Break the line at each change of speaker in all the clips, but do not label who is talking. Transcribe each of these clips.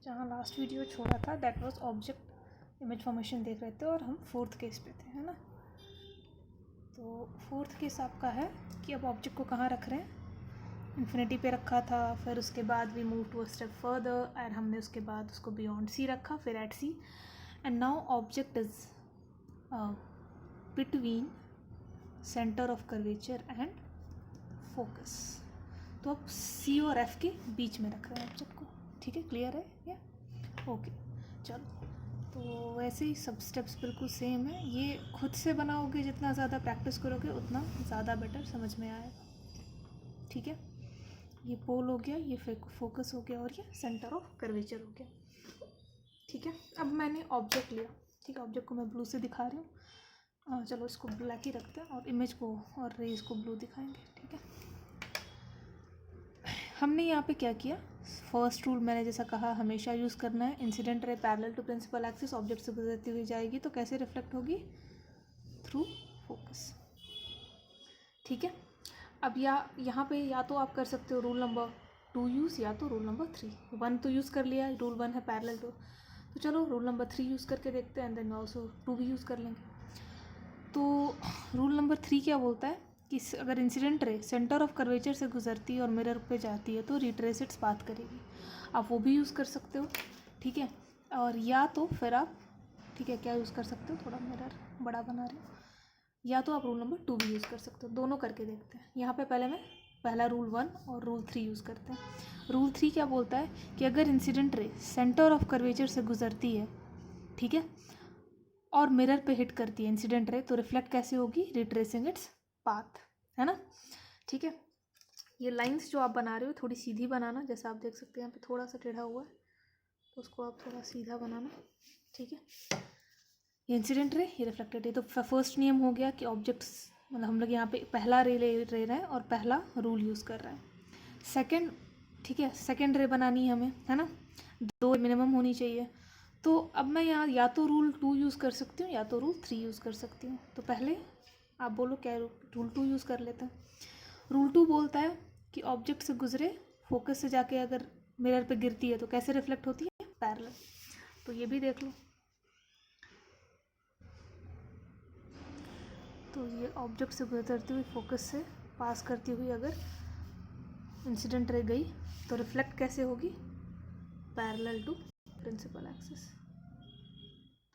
जहाँ last video छोड़ा था that was object image formation देख रहे थे और हम फोर्थ केस पे थे, है ना। तो फोर्थ केस आपका है कि अब ऑब्जेक्ट को कहाँ रख रहे हैं, इन्फिनिटी पे रखा था, फिर उसके बाद we move to a step further and हमने उसके बाद उसको बियॉन्ड सी रखा, फिर at C, and now object is between centre of curvature and focus. तो अब सी और एफ के बीच में रख रहे हैं ऑब्जेक्ट को, ठीक है, क्लियर है या ओके। चलो, तो वैसे ही सब स्टेप्स बिल्कुल सेम है। ये खुद से बनाओगे, जितना ज़्यादा प्रैक्टिस करोगे उतना ज़्यादा बेटर समझ में आएगा, ठीक है। ये पोल हो गया, ये फोकस हो गया और ये सेंटर ऑफ कर्वेचर हो गया, ठीक है। अब मैंने ऑब्जेक्ट लिया, ठीक है, ऑब्जेक्ट को मैं ब्लू से दिखा रही हूँ। चलो इसको ब्लैक ही रखते हैं और इमेज को और रेज को ब्लू दिखाएंगे, ठीक है। हमने यहाँ पे क्या किया, फर्स्ट रूल मैंने जैसा कहा हमेशा यूज़ करना है, incident ray parallel to principal axis, object से गुजरती हुई जाएगी तो कैसे रिफ्लेक्ट होगी, थ्रू फोकस, ठीक है। अब यहाँ पे या तो आप कर सकते हो रूल नंबर 2 यूज़ या तो रूल नंबर 3। 1 तो यूज़ कर लिया, रूल 1 है पैरेलल टू, तो चलो रूल नंबर 3 यूज़ करके देखते हैं एंड देन ऑल्सो 2 भी यूज़ कर लेंगे। तो रूल नंबर 3 क्या बोलता है कि अगर incident ray centre of curvature से गुजरती है और मिरर पे जाती है तो रिट्रेस इट्स पाथ करेगी। आप वो भी यूज़ कर सकते हो, ठीक है। और या तो फिर आप, ठीक है, क्या यूज़ कर सकते हो, थोड़ा मिरर बड़ा बना रही हूँ, या तो आप रूल नंबर 2 भी यूज़ कर सकते हो, दोनों करके देखते हैं। यहाँ पे पहले मैं पहला रूल 1 और रूल 3 यूज़ करते हैं। रूल 3 क्या बोलता है कि अगर incident ray centre of curvature से गुजरती है, ठीक है, और मिरर पे हिट करती है इंसिडेंट रे, तो रिफ्लेक्ट कैसे होगी, रिट्रेसिंग इट्स पाथ, है ना, ठीक है। ये लाइंस जो आप बना रहे हो थोड़ी सीधी बनाना, जैसा आप देख सकते हैं यहाँ पे थोड़ा सा टेढ़ा हुआ है, तो उसको आप थोड़ा सीधा बनाना, ठीक है। ये इंसिडेंट रे, ये रिफ्लेक्टेड रे। तो फर्स्ट नियम हो गया कि ऑब्जेक्ट्स, मतलब हम लोग यहाँ पे पहला रे ले रहे हैं और पहला रूल यूज़ कर रहे हैं। सेकंड, ठीक है, सेकंड रे बनानी है हमें, है ना, 2 मिनिमम होनी चाहिए। तो अब मैं यहाँ या तो रूल 2 यूज़ कर सकती हूँ या तो रूल 3 यूज़ कर सकती हूँ। तो पहले आप बोलो क्या, रूल 2 यूज़ कर लेते हैं। रूल 2 बोलता है कि ऑब्जेक्ट से गुजरे फोकस से जाके अगर मिरर पे गिरती है तो कैसे रिफ्लेक्ट होती है, पैरेलल। तो ये भी देख लो, तो ये ऑब्जेक्ट से गुजरती हुई फोकस से पास करती हुई अगर इंसिडेंट रे गई तो रिफ्लेक्ट कैसे होगी, पैरेलल टू प्रिंसिपल एक्सिस।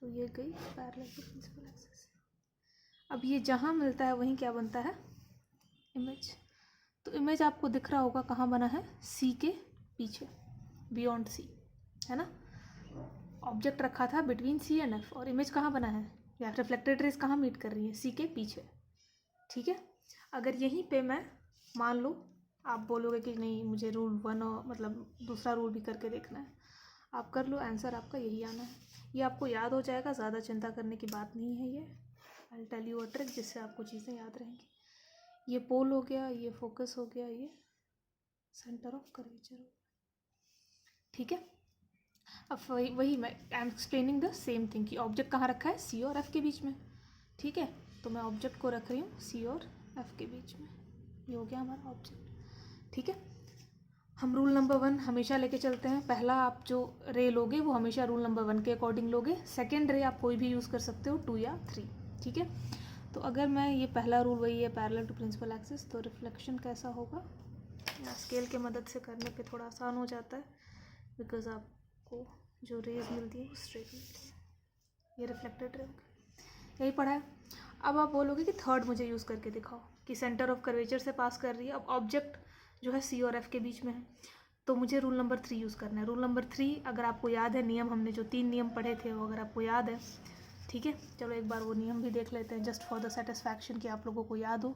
तो ये गई पैरेलल टू प्रिंसिपल एक्सिस। अब ये जहाँ मिलता है वहीं क्या बनता है, इमेज। तो इमेज आपको दिख रहा होगा कहाँ बना है, सी के पीछे, बियॉन्ड सी, है ना। ऑब्जेक्ट रखा था बिटवीन सी एंड एफ और इमेज कहाँ बना है, या रिफ्लेक्टेड रेज कहाँ मीट कर रही है, सी के पीछे, ठीक है। अगर यहीं पे मैं मान लो, आप बोलोगे कि नहीं मुझे रूल 1 और मतलब दूसरा रूल भी करके देखना है, आप कर लो, आंसर आपका यही आना है। ये आपको याद हो जाएगा, ज़्यादा चिंता करने की बात नहीं है ये। I tell you a trick जिससे आपको चीज़ें याद रहेंगी। ये पोल हो गया, ये फोकस हो गया, ये सेंटर ऑफ कर्वेचर हो गया, ठीक है। अब वही मैं I am explaining the same thing कि ऑब्जेक्ट कहाँ रखा है, सी और एफ के बीच में, ठीक है। तो मैं ऑब्जेक्ट को रख रही हूँ सी और एफ के बीच में, ये हो गया हमारा ऑब्जेक्ट, ठीक है। हम रूल नंबर 1 हमेशा लेके चलते हैं, पहला आप जो रे लोगे वो हमेशा रूल नंबर 1 के अकॉर्डिंग लोगे। सेकेंड रे आप कोई भी यूज़ कर सकते हो, 2 या 3, ठीक है। तो अगर मैं ये पहला रूल वही है पैरेलल टू प्रिंसिपल एक्सिस, तो रिफ्लेक्शन कैसा होगा, स्केल के मदद से करने पे थोड़ा आसान हो जाता है, बिकॉज आपको जो रेज मिलती है वो स्ट्रेट मिलती है। ये रिफ्लेक्टेड रे होगा, यही पढ़ा है। अब आप बोलोगे कि थर्ड मुझे यूज़ करके दिखाओ कि सेंटर ऑफ कर्वेचर से पास कर रही है, अब ऑब्जेक्ट जो है सी और एफ के बीच में है, तो मुझे रूल नंबर 3 यूज़ करना है। रूल नंबर 3 अगर आपको याद है, नियम हमने जो 3 नियम पढ़े थे वो अगर आपको याद है, ठीक है, चलो एक बार वो नियम भी देख लेते हैं जस्ट फॉर द सेटिस्फैक्शन कि आप लोगों को याद हो।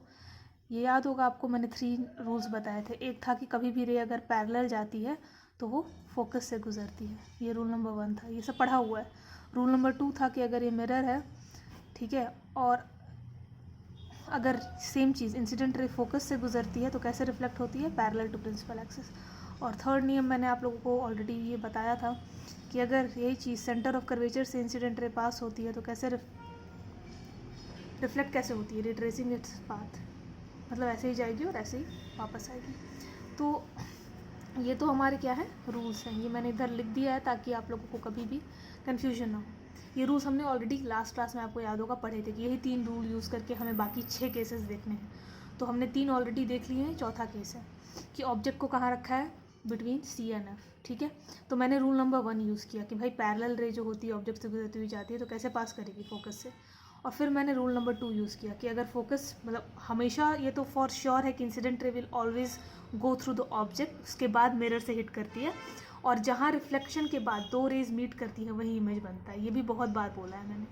ये याद होगा आपको, मैंने 3 रूल्स बताए थे। एक था कि कभी भी रे अगर पैरेलल जाती है तो वो फोकस से गुजरती है, ये रूल नंबर 1 था, ये सब पढ़ा हुआ है। रूल नंबर 2 था कि अगर ये मिरर है, ठीक है, और अगर सेम चीज़ इंसिडेंट रे फोकस से गुजरती है तो कैसे रिफ्लेक्ट होती है, पैरेलल टू प्रिंसिपल एक्सिस। और थर्ड नियम मैंने आप लोगों को ऑलरेडी ये बताया था कि अगर यही चीज़ सेंटर ऑफ कर्वेचर से इंसिडेंट रे पास होती है तो कैसे रिफ्लेक्ट कैसे होती है, रिट्रेसिंग इट्स पाथ, मतलब ऐसे ही जाएगी और ऐसे ही वापस आएगी। तो ये तो हमारे क्या है, रूल्स हैं। ये मैंने इधर लिख दिया है ताकि आप लोगों को कभी भी कन्फ्यूजन ना हो। ये रूल्स हमने ऑलरेडी लास्ट क्लास में, आपको याद होगा, पढ़े थे कि यही 3 रूल यूज़ करके हमें बाकी 6 केसेस देखने हैं। तो हमने 3 ऑलरेडी देख लिए हैं, चौथा केस है कि ऑब्जेक्ट को कहाँ रखा है, बिटवीन सी एंड एफ। ठीक है, तो मैंने रूल नंबर 1 यूज़ किया कि भाई पैरेलल रे जो होती है ऑब्जेक्ट से गुजरती हुई जाती है तो कैसे पास करेगी, फोकस से। और फिर मैंने रूल नंबर 2 यूज़ किया कि अगर फोकस, मतलब हमेशा ये तो फॉर श्योर है कि incident ray will always go through the object, उसके बाद मिरर से हिट करती है, और जहाँ रिफ्लेक्शन के बाद 2 रेज मीट करती है वही इमेज बनता है। ये भी बहुत बार बोला है मैंने।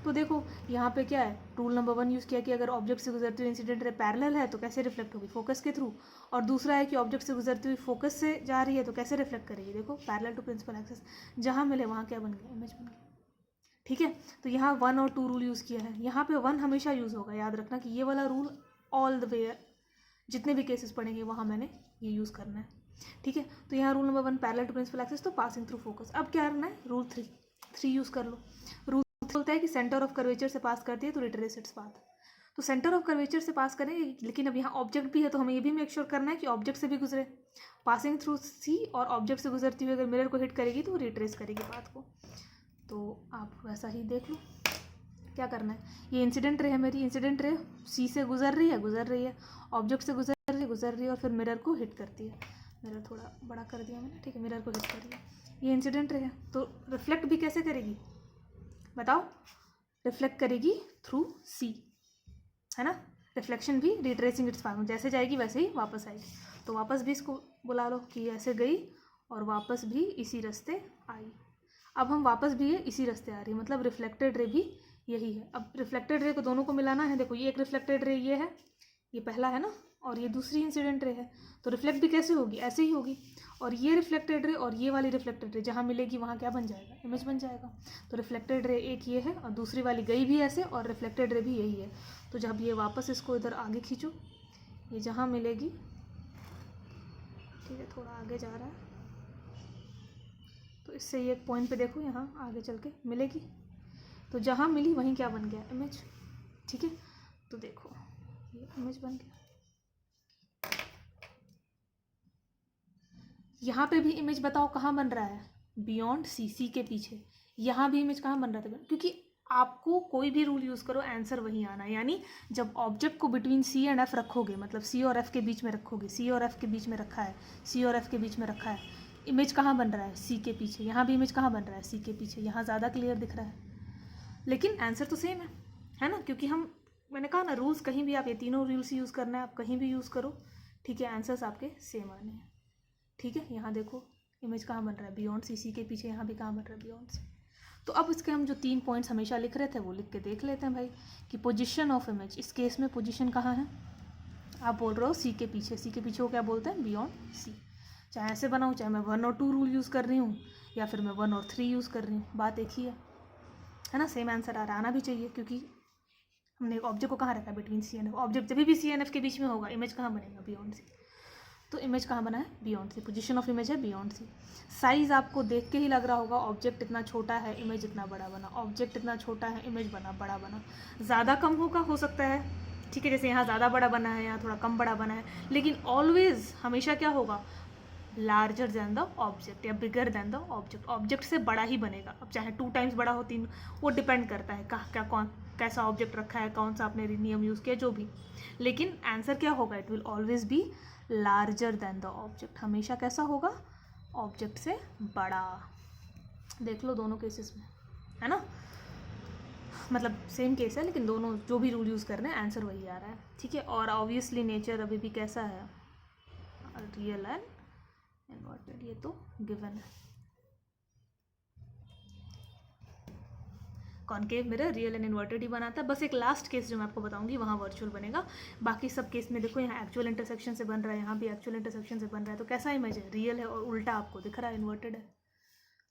तो देखो यहाँ पे क्या है, रूल नंबर 1 यूज़ किया कि अगर ऑब्जेक्ट से गुजरती हुई इंसिडेंट रे पैरेलल है तो कैसे रिफ्लेक्ट होगी, फोकस के थ्रू। और दूसरा है कि ऑब्जेक्ट से गुजरती हुई फोकस से जा रही है तो कैसे रिफ्लेक्ट करेगी, देखो पैरेलल टू प्रिंसिपल एक्सिस, जहाँ मिले वहाँ क्या बन गया, इमेज बन गया। ठीक है, तो यहाँ 1 और 2 रूल यूज़ किया है। यहाँ पे 1 हमेशा यूज़ होगा, याद रखना कि ये वाला रूल ऑल द वे, जितने भी केसेस पढ़ेंगे वहाँ मैंने ये यूज़ करना है। ठीक है, तो यहाँ rule number 1 parallel to principal axis, तो पासिंग थ्रू फोकस। अब क्या करना है, रूल 3 यूज़ कर लो। रूल बोलता है कि सेंटर ऑफ कर्वेचर से पास करती है तो रिट्रेस इट्स पाथ। तो सेंटर ऑफ कर्वेचर से पास करेंगे, लेकिन अब यहाँ ऑब्जेक्ट भी है तो हमें ये भी मेक श्योर करना है कि ऑब्जेक्ट से भी गुजरे। पासिंग थ्रू सी, और ऑब्जेक्ट से गुजरती हुई अगर मिरर को हिट करेगी तो रिट्रेस करेगी पाथ को। तो आप वैसा ही देख लो क्या करना है। ये इंसिडेंट रे है मेरी, इंसिडेंट रे सी से गुजर रही है, ऑब्जेक्ट से गुजर रही है और फिर मिरर को हिट करती है। मिरर थोड़ा बड़ा कर दिया मैंने, ठीक है, मिरर को हिट कर दिया। ये इंसिडेंट रे है, तो रिफ्लेक्ट भी कैसे करेगी बताओ, रिफ्लेक्ट करेगी थ्रू सी, है ना। रिफ्लेक्शन भी रिट्रेसिंग इट्स पाथ, जैसे जाएगी वैसे ही वापस आएगी। तो वापस भी इसको बुला लो कि ऐसे गई और वापस भी इसी रास्ते आई। अब हम वापस भी ये इसी रास्ते आ रही है, मतलब रिफ्लेक्टेड रे भी यही है। अब रिफ्लेक्टेड रे को दोनों को मिलाना है। देखो ये एक रिफ्लेक्टेड रे ये है, ये पहला है ना, और ये दूसरी इंसिडेंट रे है, तो रिफ्लेक्ट भी कैसे होगी, ऐसे ही होगी। और ये रिफ्लेक्टेड रे और ये वाली रिफ्लेक्टेड रे जहाँ मिलेगी वहाँ क्या बन जाएगा, इमेज बन जाएगा। तो रिफ्लेक्टेड रे एक ये है और दूसरी वाली गई भी ऐसे, और रिफ्लेक्टेड रे भी यही है। तो जब ये वापस इसको इधर आगे खींचो, ये जहाँ मिलेगी, ठीक है, थोड़ा आगे जा रहा है, तो इससे ये एक पॉइंट पे देखो यहाँ आगे चल के मिलेगी, तो जहाँ मिली वहीं क्या बन गया, इमेज। ठीक है, तो देखो ये इमेज बन गया। यहाँ पे भी इमेज बताओ कहाँ बन रहा है, बियॉन्ड सी के पीछे। यहाँ भी इमेज कहाँ बन रहा था, क्योंकि आपको कोई भी रूल यूज़ करो आंसर वही आना है। यानी जब ऑब्जेक्ट को बिटवीन सी एंड एफ रखोगे, मतलब सी और एफ के बीच में रखोगे, सी और एफ के बीच में रखा है, सी और एफ के बीच में रखा है, इमेज कहाँ बन रहा है, सी के पीछे। यहाँ भी इमेज कहाँ बन रहा है, सी के पीछे। यहाँ ज़्यादा क्लियर दिख रहा है, लेकिन आंसर तो सेम है ना, क्योंकि मैंने कहा ना, रूल्स कहीं भी आप ये तीनों रूल्स यूज़ करना है, आप कहीं भी यूज़ करो, ठीक है, आंसर्स आपके सेम आने हैं। ठीक है, यहाँ देखो इमेज कहाँ बन रहा है, बियॉन्ड सी के पीछे। यहाँ भी कहाँ बन रहा है, बियॉन्ड सी। तो अब इसके हम जो 3 पॉइंट्स हमेशा लिख रहे थे वो लिख के देख लेते हैं भाई, कि पोजीशन ऑफ इमेज, इस केस में पोजीशन कहाँ है, आप बोल रहे हो सी के पीछे। सी के पीछे को क्या बोलते हैं, बियॉन्ड सी। चाहे ऐसे बनाऊँ, चाहे मैं 1 और 2 रूल यूज़ कर रही हूँ, या फिर मैं 1 और 3 यूज़ कर रही हूँ, बात एक ही है ना, सेम आंसर आना भी चाहिए, क्योंकि हमने ऑब्जेक्ट को कहाँ रखा है, between C and F. Object जब भी सी एंड एफ के बीच में होगा, इमेज कहाँ बनेगा, बियॉन्ड सी। तो इमेज कहाँ बना है, beyond C. Position of image है बियॉन्ड सी। साइज़ आपको देख के ही लग रहा होगा, ऑब्जेक्ट इतना छोटा है, इमेज इतना बड़ा बना, ऑब्जेक्ट इतना छोटा है, इमेज बना बड़ा बना। ज़्यादा कम होगा, हो सकता है, ठीक है, जैसे यहाँ ज़्यादा बड़ा बना है, यहाँ थोड़ा कम बड़ा बना है, लेकिन ऑलवेज हमेशा क्या होगा, लार्जर दैन द ऑब्जेक्ट या bigger than the object. Object से बड़ा ही बनेगा। अब चाहे 2 टाइम्स बड़ा हो, 3, वो डिपेंड करता है क्या कौन कैसा ऑब्जेक्ट रखा है, कौन सा आपने नियम यूज़ किया, जो भी। लेकिन आंसर क्या होगा, it will always be larger than the object. हमेशा कैसा होगा, ऑब्जेक्ट से बड़ा। देख लो दोनों केसेस में, है ना, मतलब सेम केस है, लेकिन दोनों जो भी रूल यूज़ कर रहे हैं आंसर वही आ रहा है। ठीक है, और ऑब्वियसली नेचर अभी भी कैसा है, रियल एंड इन्वर्टेड, ये तो गिवन है। Concave mirror real and inverted ही बनाता है। बस एक लास्ट केस जो मैं आपको बताऊंगी वहाँ वर्चुअल बनेगा। बाकी सब केस में देखो, यहाँ एक्चुअल इंटरसेक्शन से बन रहा है, यहाँ भी एक्चुअल इंटरसेक्शन से बन रहा है, तो कैसा इमेज है, रियल है, और उल्टा आपको दिख रहा है, इन्वर्टेड है।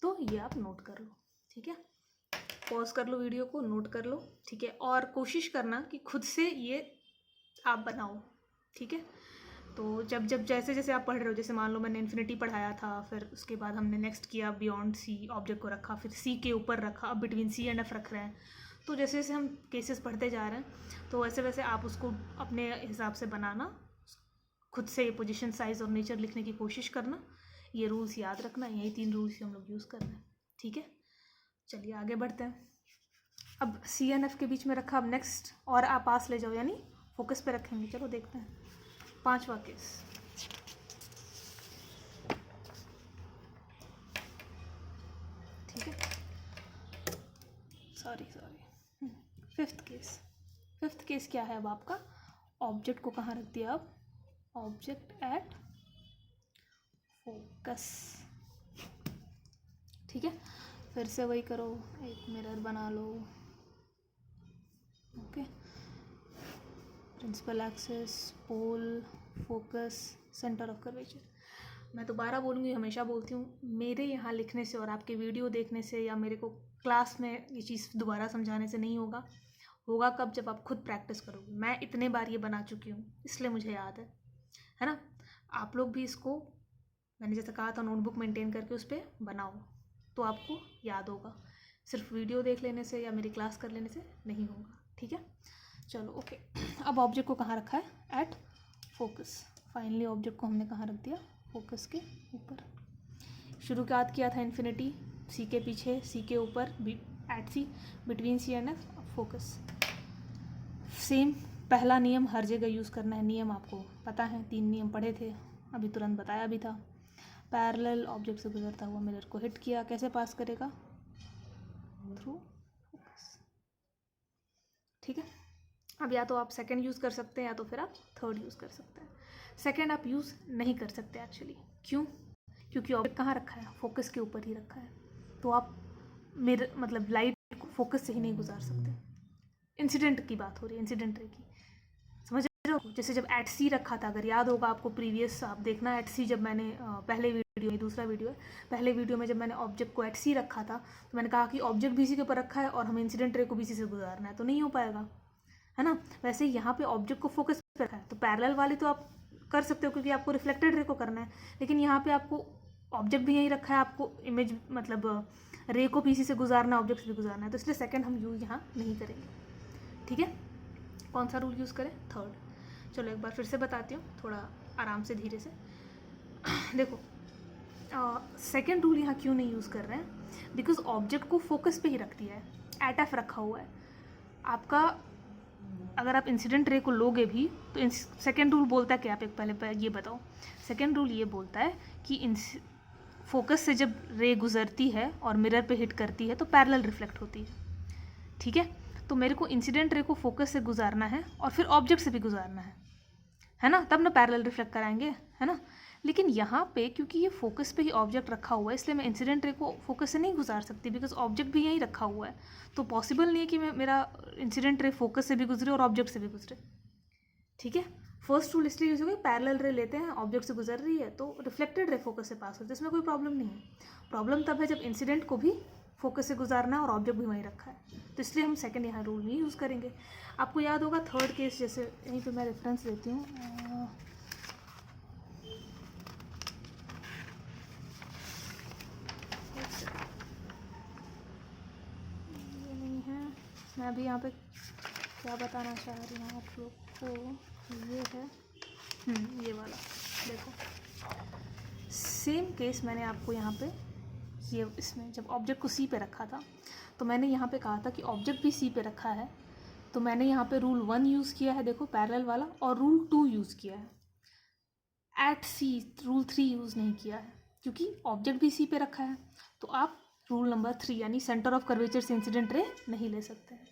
तो ये आप नोट कर लो, ठीक है, पॉज कर लो वीडियो को, नोट कर लो, ठीक है, और कोशिश करना कि खुद से ये आप बनाओ, ठीक है। तो जब जैसे जैसे आप पढ़ रहे हो, जैसे मान लो मैंने इन्फिनिटी पढ़ाया था, फिर उसके बाद हमने नेक्स्ट किया बियॉन्ड सी, ऑब्जेक्ट को रखा, फिर सी के ऊपर रखा, अब बिटवीन सी एंड एफ रख रहे हैं। तो जैसे जैसे हम केसेस पढ़ते जा रहे हैं, तो वैसे वैसे आप उसको अपने हिसाब से बनाना खुद से पोजीशन, साइज और नेचर लिखने की कोशिश करना। ये रूल्स याद रखना, यही 3 रूल्स ही हम लोग यूज़ कर रहे हैं, ठीक है। चलिए आगे बढ़ते हैं। अब सी एन एफ के बीच में रखा, अब नेक्स्ट और आप पास ले जाओ, यानी फोकस पे रखेंगे। चलो देखते हैं 5वां केस। ठीक है, सॉरी 5th केस क्या है अब आपका? ऑब्जेक्ट को कहाँ रख दिया अब? Object at focus. ठीक है, फिर से वही करो, एक मिरर बना लो। Okay, principal axis, pole, focus, centre of curvature. मैं दोबारा बोलूँगी, हमेशा बोलती हूँ, मेरे यहाँ लिखने से और आपके वीडियो देखने से या मेरे को क्लास में ये चीज़ दोबारा समझाने से नहीं होगा। होगा कब? जब आप खुद प्रैक्टिस करोगे। मैं इतने बार ये बना चुकी हूँ, इसलिए मुझे याद है ना। आप लोग भी इसको, मैंने जैसे कहा था, नोटबुक मेंटेन करके उस पर बनाओ, तो आपको याद होगा। सिर्फ वीडियो देख लेने से या मेरी क्लास कर लेने से नहीं होगा, ठीक है। चलो ओके, अब ऑब्जेक्ट को कहाँ रखा है? At focus. फाइनली ऑब्जेक्ट को हमने कहाँ रख दिया? फोकस के ऊपर। शुरुआत किया था इन्फिनिटी, सी के पीछे, सी के ऊपर, at C, between C and F, focus. Same पहला नियम हर जगह यूज़ करना है। नियम आपको पता है, 3 नियम पढ़े थे, अभी तुरंत बताया भी था। पैरेलल, ऑब्जेक्ट से गुजरता हुआ मिरर को हिट किया, कैसे पास करेगा? Through focus. ठीक है, अब या तो आप सेकंड यूज़ कर सकते हैं या तो फिर आप थर्ड यूज़ कर सकते हैं। सेकंड आप यूज़ नहीं कर सकते एक्चुअली। क्यों? क्योंकि ऑब्जेक्ट कहाँ रखा है? फोकस के ऊपर ही रखा है, तो आप मिरर मतलब लाइट को फोकस से ही नहीं गुजार सकते। इंसिडेंट की बात हो रही है, इंसिडेंट रे की, समझ रहे हो? जैसे जब एट सी रखा था, अगर याद होगा आपको, प्रीवियस आप देखना एट सी, जब मैंने पहले वीडियो, दूसरा वीडियो है, पहले वीडियो में जब मैंने ऑब्जेक्ट को एट सी रखा था, तो मैंने कहा कि ऑब्जेक्ट भी सी के ऊपर रखा है और हमें इंसिडेंट रे को भी सी से गुजारना है, तो नहीं हो पाएगा, है ना। वैसे यहाँ पे ऑब्जेक्ट को फोकस पे रखा है, तो पैरेलल वाली तो आप कर सकते हो क्योंकि आपको रिफ्लेक्टेड रे को करना है, लेकिन यहाँ पे आपको ऑब्जेक्ट भी यहीं रखा है, आपको इमेज मतलब रे को पीसी से गुजारना, ऑब्जेक्ट से भी गुजारना है, तो इसलिए सेकंड हम यूज़ यहाँ नहीं करेंगे, ठीक है। कौन सा रूल यूज़ करें? थर्ड। चलो एक बार फिर से बताती हूँ, थोड़ा आराम से, धीरे से देखो। सेकंड रूल यहाँ क्यों नहीं यूज़ कर रहे हैं? बिकॉज ऑब्जेक्ट को फोकस पे ही रख दिया है, एट एफ रखा हुआ है आपका। अगर आप इंसिडेंट रे को लोगे भी तो सेकेंड रूल बोलता है कि आप एक पहले ये बताओ। सेकेंड रूल ये बोलता है कि फोकस से जब रे गुजरती है और मिरर पे हिट करती है तो पैरेलल रिफ्लेक्ट होती है, ठीक है। तो मेरे को इंसिडेंट रे को फोकस से गुजारना है और फिर ऑब्जेक्ट से भी गुजारना है ना, तब ना पैरेलल रिफ्लेक्ट कराएंगे, है ना। लेकिन यहाँ पे क्योंकि ये फोकस पे ही ऑब्जेक्ट रखा हुआ है, इसलिए मैं इंसिडेंट रे को फोकस से नहीं गुजार सकती, बिकॉज ऑब्जेक्ट भी यहीं रखा हुआ है। तो पॉसिबल नहीं है कि मेरा इंसिडेंट रे फोकस से भी गुजरे और ऑब्जेक्ट से भी गुजरे, ठीक है। फर्स्ट रूल इसलिए यूज हो गया, पैरेलल रे लेते हैं, ऑब्जेक्ट से गुजर रही है तो रिफ्लेक्टेड रे फोकस से पास होती है, इसमें कोई प्रॉब्लम नहीं है। प्रॉब्लम तब है जब इंसिडेंट को भी फोकस से गुजारना है और ऑब्जेक्ट भी वहीं रखा है, तो इसलिए हम सेकंड यहाँ रूल नहीं यूज़ करेंगे। आपको याद होगा थर्ड केस, जैसे यहीं पे मैं रेफरेंस देती हूँ, ये नहीं है, मैं अभी यहाँ पे क्या बताना चाह रही हूँ आप लोग को, ये है ये वाला, देखो सेम केस मैंने आपको यहाँ पे ये इसमें जब ऑब्जेक्ट को सी पे रखा था तो मैंने यहाँ पे कहा था कि ऑब्जेक्ट भी सी पे रखा है, तो मैंने यहाँ पे रूल 1 यूज़ किया है, देखो पैरेलल वाला, और रूल 2 यूज़ किया है। एट सी रूल 3 यूज़ नहीं किया है क्योंकि ऑब्जेक्ट भी सी पे रखा है, तो आप रूल नंबर 3 यानी सेंटर ऑफ कर्वेचर से इंसिडेंट रे नहीं ले सकते हैं,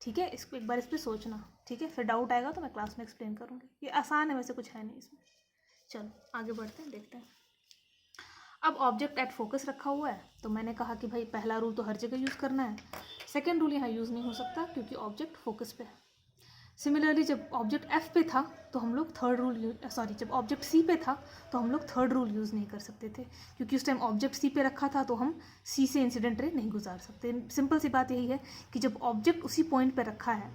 ठीक है। इसको एक बार इस पर सोचना, ठीक है, फिर डाउट आएगा तो मैं क्लास में एक्सप्लेन करूँगी। ये आसान है, वैसे कुछ है नहीं इसमें। चलो आगे बढ़ते हैं, देखते हैं। अब ऑब्जेक्ट एट फोकस रखा हुआ है, तो मैंने कहा कि भाई पहला रूल तो हर जगह यूज़ करना है, सेकेंड रूल यहाँ यूज़ नहीं हो सकता क्योंकि ऑब्जेक्ट फोकस पे है। सिमिलरली जब ऑब्जेक्ट एफ पे था तो हम लोग थर्ड रूल, सॉरी जब ऑब्जेक्ट सी पे था तो हम लोग थर्ड रूल यूज़ नहीं कर सकते थे क्योंकि उस टाइम ऑब्जेक्ट सी पे रखा था, तो हम सी से इंसिडेंट रे नहीं गुजार सकते। सिंपल सी बात यही है कि जब ऑब्जेक्ट उसी पॉइंट पे रखा है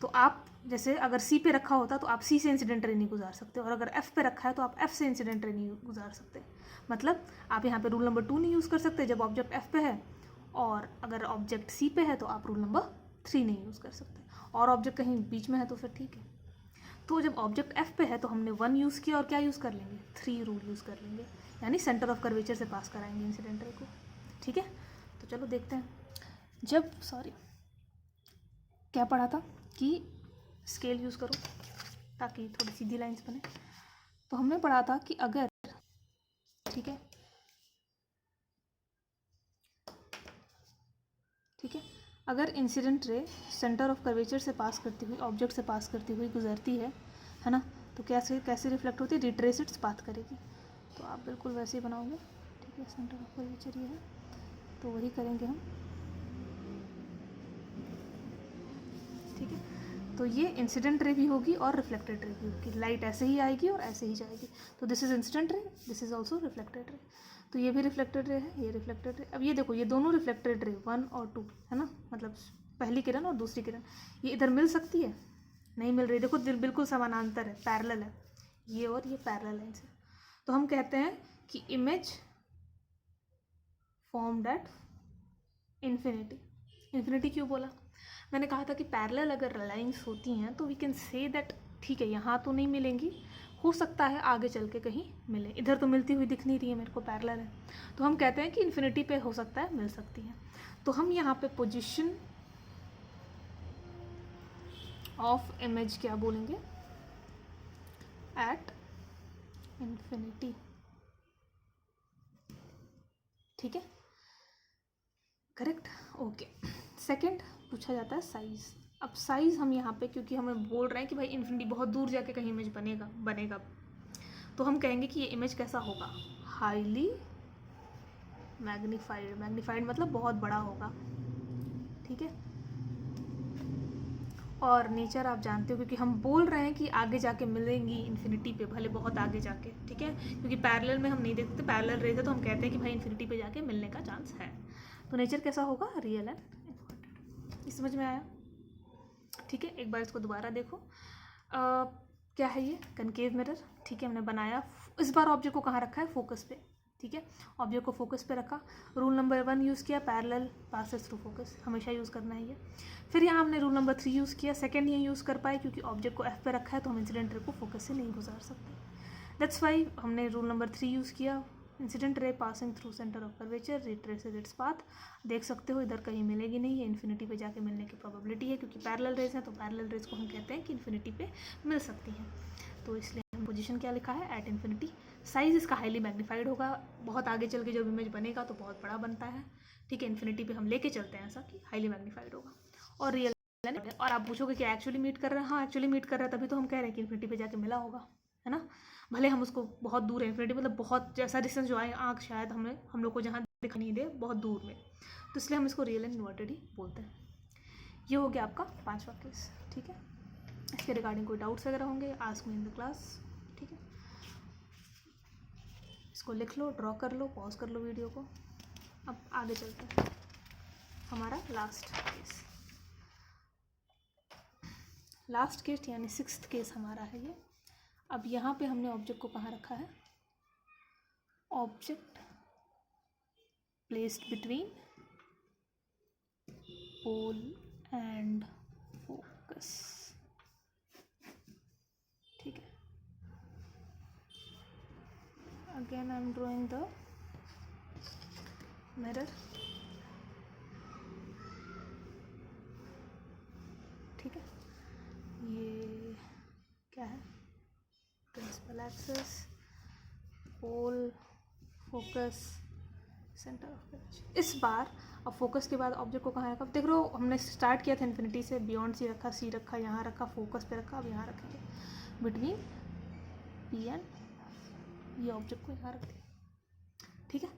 तो आप, जैसे अगर सी पे रखा होता तो आप सी से इंसिडेंट रे नहीं गुजार सकते, और अगर एफ पे रखा है तो आप एफ से इंसिडेंट रे नहीं गुजार सकते। मतलब आप यहाँ पे रूल नंबर 2 नहीं यूज़ कर सकते जब ऑब्जेक्ट एफ पे है, और अगर ऑब्जेक्ट सी पे है तो आप रूल नंबर 3 नहीं यूज़ कर सकते, और ऑब्जेक्ट कहीं बीच में है तो फिर ठीक है। तो जब ऑब्जेक्ट एफ पे है तो हमने 1 यूज़ किया और क्या यूज़ कर लेंगे, 3 रूल यूज़ कर लेंगे, यानी सेंटर ऑफ कर्वेचर से पास कराएंगे इंसिडेंट रे को। ठीक है, तो चलो देखते हैं। जब क्या पढ़ा था कि स्केल यूज़ करो ताकि थोड़ी सीधी लाइंस बने। तो हमने पढ़ा था कि अगर, ठीक है, अगर incident ray centre of curvature से पास करती हुई, ऑब्जेक्ट से पास करती हुई गुजरती है ना, तो कैसे रिफ्लेक्ट होती है, रिट्रेस इट्स पाथ करेगी। तो आप बिल्कुल वैसे ही बनाओगे। ठीक है, सेंटर ऑफ कर्वेचर ये है, तो वही करेंगे हम। ठीक है, तो ये इंसिडेंट रे भी होगी और रिफ्लेक्टेड रे भी होगी। लाइट ऐसे ही आएगी और ऐसे ही जाएगी। तो this is incident ray, this is also reflected ray. तो ये भी रिफ्लेक्टेड रे है, ये रिफ्लेक्टेड रे। अब ये देखो, ये दोनों रिफ्लेक्टेड रे 1 और 2 है ना, मतलब पहली किरण और दूसरी किरण, ये इधर मिल सकती है, नहीं मिल रही। देखो बिल्कुल समानांतर है, पैरेलल है, ये और ये पैरेलल लाइन से। तो हम कहते हैं कि image formed at infinity. Infinity क्यों बोला, मैंने कहा था कि पैरेलल अगर लाइंस होती हैं तो वी कैन से दैट, ठीक है, यहाँ तो नहीं मिलेंगी, हो सकता है आगे चल के कहीं मिले। इधर तो मिलती हुई दिख नहीं रही है मेरे को, पैरेलल है, तो हम कहते हैं कि इन्फिनिटी पे हो सकता है मिल सकती है। तो हम यहाँ पे पोजीशन ऑफ इमेज क्या बोलेंगे, एट इन्फिनिटी। ठीक है, करेक्ट, ओके। सेकंड पूछा जाता है साइज़। अब साइज़ हम यहाँ पे, क्योंकि हमें बोल रहे हैं कि भाई इन्फिनिटी बहुत दूर जाके कहीं इमेज बनेगा, तो हम कहेंगे कि ये इमेज कैसा होगा, हाईली मैग्नीफाइड। मैग्नीफाइड मतलब बहुत बड़ा होगा। ठीक है, और नेचर आप जानते हो, क्योंकि हम बोल रहे हैं कि आगे जाके मिलेंगी इन्फिनिटी पे, भले बहुत आगे जाके। ठीक है, क्योंकि पैरेलल में हम नहीं देखते, पैरेलल रेज है तो हम कहते हैं कि भाई इन्फिनिटी पे जाके मिलने का चांस है। तो नेचर कैसा होगा, रियल एंड इन्वर्टेड। इस समझ में आया। ठीक है, एक बार इसको दोबारा देखो। क्या है ये, कनकेव मिरर। ठीक है, हमने बनाया, इस बार ऑब्जेक्ट को कहाँ रखा है, फोकस पे। ठीक है, ऑब्जेक्ट को फोकस पे रखा। रूल नंबर 1 यूज़ किया, पैरेलल पासेस थ्रू फोकस, हमेशा यूज़ करना है ये। फिर यहाँ हमने रूल नंबर 3 यूज़ किया। सेकंड ये यूज़ कर पाए क्योंकि ऑब्जेक्ट को एफ पे रखा है तो हम इंसिडेंट रे को फोकस से नहीं गुजार सकते। दैट्स वाई हमने रूल नंबर 3 यूज़ किया। Incident ray passing through centre of curvature retraces its path. देख सकते हो इधर कहीं मिलेगी नहीं, ये इन्फिनिटी पे जाके मिलने की प्रोबेबिलिटी है, क्योंकि पैरेलल रेज है तो पैरेलल रेज को हम कहते हैं कि इन्फिनिटी पे मिल सकती हैं। तो इसलिए हम पोजीशन क्या लिखा है, एट इन्फिनिटी। साइज़ इसका हाईली मैग्नीफाइड होगा, बहुत आगे चल के जब इमेज बनेगा तो बहुत बड़ा बनता है। ठीक है, इन्फिनिटी पे हम लेके चलते हैं ऐसा कि हाईली मैग्नीफाइड होगा। और रियल, और आप पूछोगे कि एक्चुअली मीट कर रहे हैं, हाँ एक्चुअली मीट कर रहा है, तभी तो हम कह रहे हैं कि इन्फिनिटी पे जाके मिला होगा, है ना। भले हम उसको बहुत दूर है, इन्फिनिटी मतलब बहुत जैसा डिस्टेंस जो आए आँख शायद हम लोग को जहाँ दिख नहीं दे, बहुत दूर में, तो इसलिए हम इसको रियल एंड इन्वर्टेड ही बोलते हैं। ये हो गया आपका 5वां केस। ठीक है, इसके रिगार्डिंग कोई डाउट्स वगैरह होंगे, ask me in the class. ठीक है, इसको लिख लो, ड्रॉ कर लो, पॉज कर लो वीडियो को। अब आगे चलते हैं, हमारा लास्ट केस यानी 6th केस हमारा है ये। अब यहाँ पे हमने ऑब्जेक्ट को कहाँ रखा है, object placed between pole and focus. ठीक है, again I am drawing the mirror. ठीक है, ये क्या है, principal axis, pole, focus, centre of curvature. इस बार अब फोकस के बाद ऑब्जेक्ट को कहाँ रखा, देख रहे हो हमने स्टार्ट किया था इन्फिनिटी से, बियॉन्ड सी रखा, सी रखा, यहाँ रखा, फोकस पे रखा, अब यहाँ रखेंगे बिटवीन पी एंड, ये ऑब्जेक्ट को यहाँ रख दिया। ठीक है,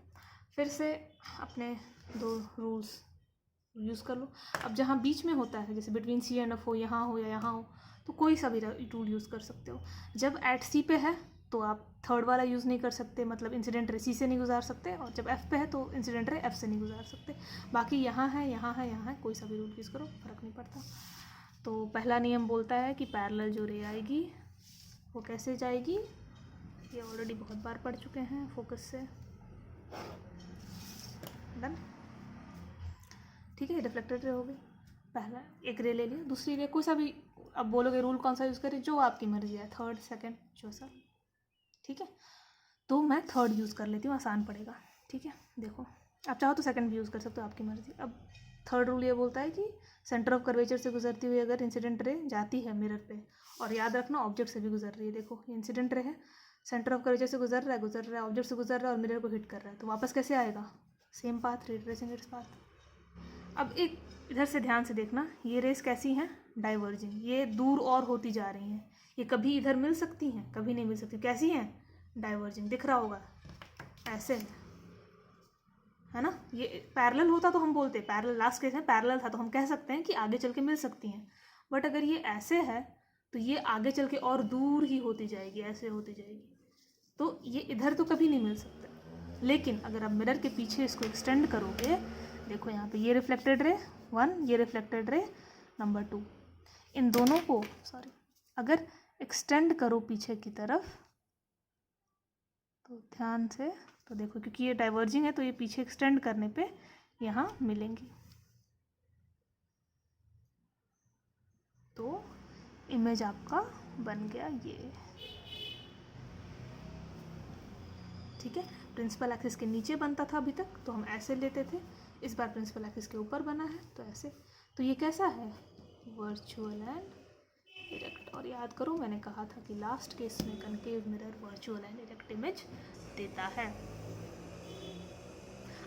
फिर से अपने 2 रूल्स यूज़ कर लो। अब जहाँ बीच में होता है, जैसे बिटवीन सी एंड एफ हो, यहाँ हो या यहाँ हो, तो कोई सा भी टूल यूज़ कर सकते हो। जब एट सी पे है तो आप थर्ड वाला यूज़ नहीं कर सकते, मतलब इंसिडेंट रे सी से नहीं गुजार सकते, और जब एफ पे है तो इंसिडेंट रे एफ से नहीं गुजार सकते। बाकी यहाँ है, यहाँ है, यहाँ है, कोई सा भी रूल यूज़ करो, फ़र्क नहीं पड़ता। तो पहला नियम बोलता है कि पैरेलल जो रे आएगी वो कैसे जाएगी, ये ऑलरेडी बहुत बार पढ़ चुके हैं फोकस से। डन। ठीक है, रिफ्लेक्टेड रे हो गई। पहला एक रे ले लिया, दूसरी रे कोई सा भी, अब बोलोगे रूल कौन सा यूज़ करें, जो आपकी मर्जी है, थर्ड सेकंड जो सा, ठीक है। तो मैं थर्ड यूज़ कर लेती हूँ, आसान पड़ेगा, ठीक है। देखो आप चाहो तो सेकंड भी यूज़ कर सकते हो, आपकी मर्जी। अब थर्ड रूल ये बोलता है कि सेंटर ऑफ कर्वेचर से गुजरती हुई अगर इंसिडेंट रे जाती है मिरर पे, और याद रखना ऑब्जेक्ट से भी गुजर रही है, देखो ये इंसिडेंट रे है, सेंटर ऑफ कर्वेचर से गुजर रहा है, ऑब्जेक्ट से गुजर रहा है और मिरर को हिट कर रहा है, तो वापस कैसे आएगा, same path, retracing its path. अब एक इधर से ध्यान से देखना, ये रेस कैसी हैं, डाइवर्जिंग, ये दूर और होती जा रही हैं, ये कभी इधर मिल सकती हैं, कभी नहीं मिल सकती, कैसी हैं, डाइवर्जिंग, दिख रहा होगा ऐसे है ना। ये पैरेलल होता तो हम बोलते, पैरेलल लास्ट केस में पैरेलल था तो हम कह सकते हैं कि आगे चल के मिल सकती हैं, बट अगर ये ऐसे है तो ये आगे चल के और दूर ही होती जाएगी, ऐसे होती जाएगी, तो ये इधर तो कभी नहीं मिल सकते। लेकिन अगर आप मिरर के पीछे इसको एक्सटेंड करोगे, देखो यहाँ पे ये रिफ्लेक्टेड रे 1, ये रिफ्लेक्टेड रे नंबर 2, इन दोनों को अगर एक्सटेंड करो पीछे की तरफ, तो ध्यान से तो देखो, क्योंकि ये डाइवर्जिंग है तो ये पीछे एक्सटेंड करने पे यहाँ मिलेंगी, तो इमेज आपका बन गया ये, ठीक है। प्रिंसिपल एक्सिस के नीचे बनता था अभी तक, तो हम ऐसे लेते थे, इस बार प्रिंसिपल एक्सिस के ऊपर बना है तो ऐसे, तो ये कैसा है, वर्चुअल एंड इरेक्ट। और याद करो मैंने कहा था कि लास्ट केस में concave mirror virtual and erect image देता है।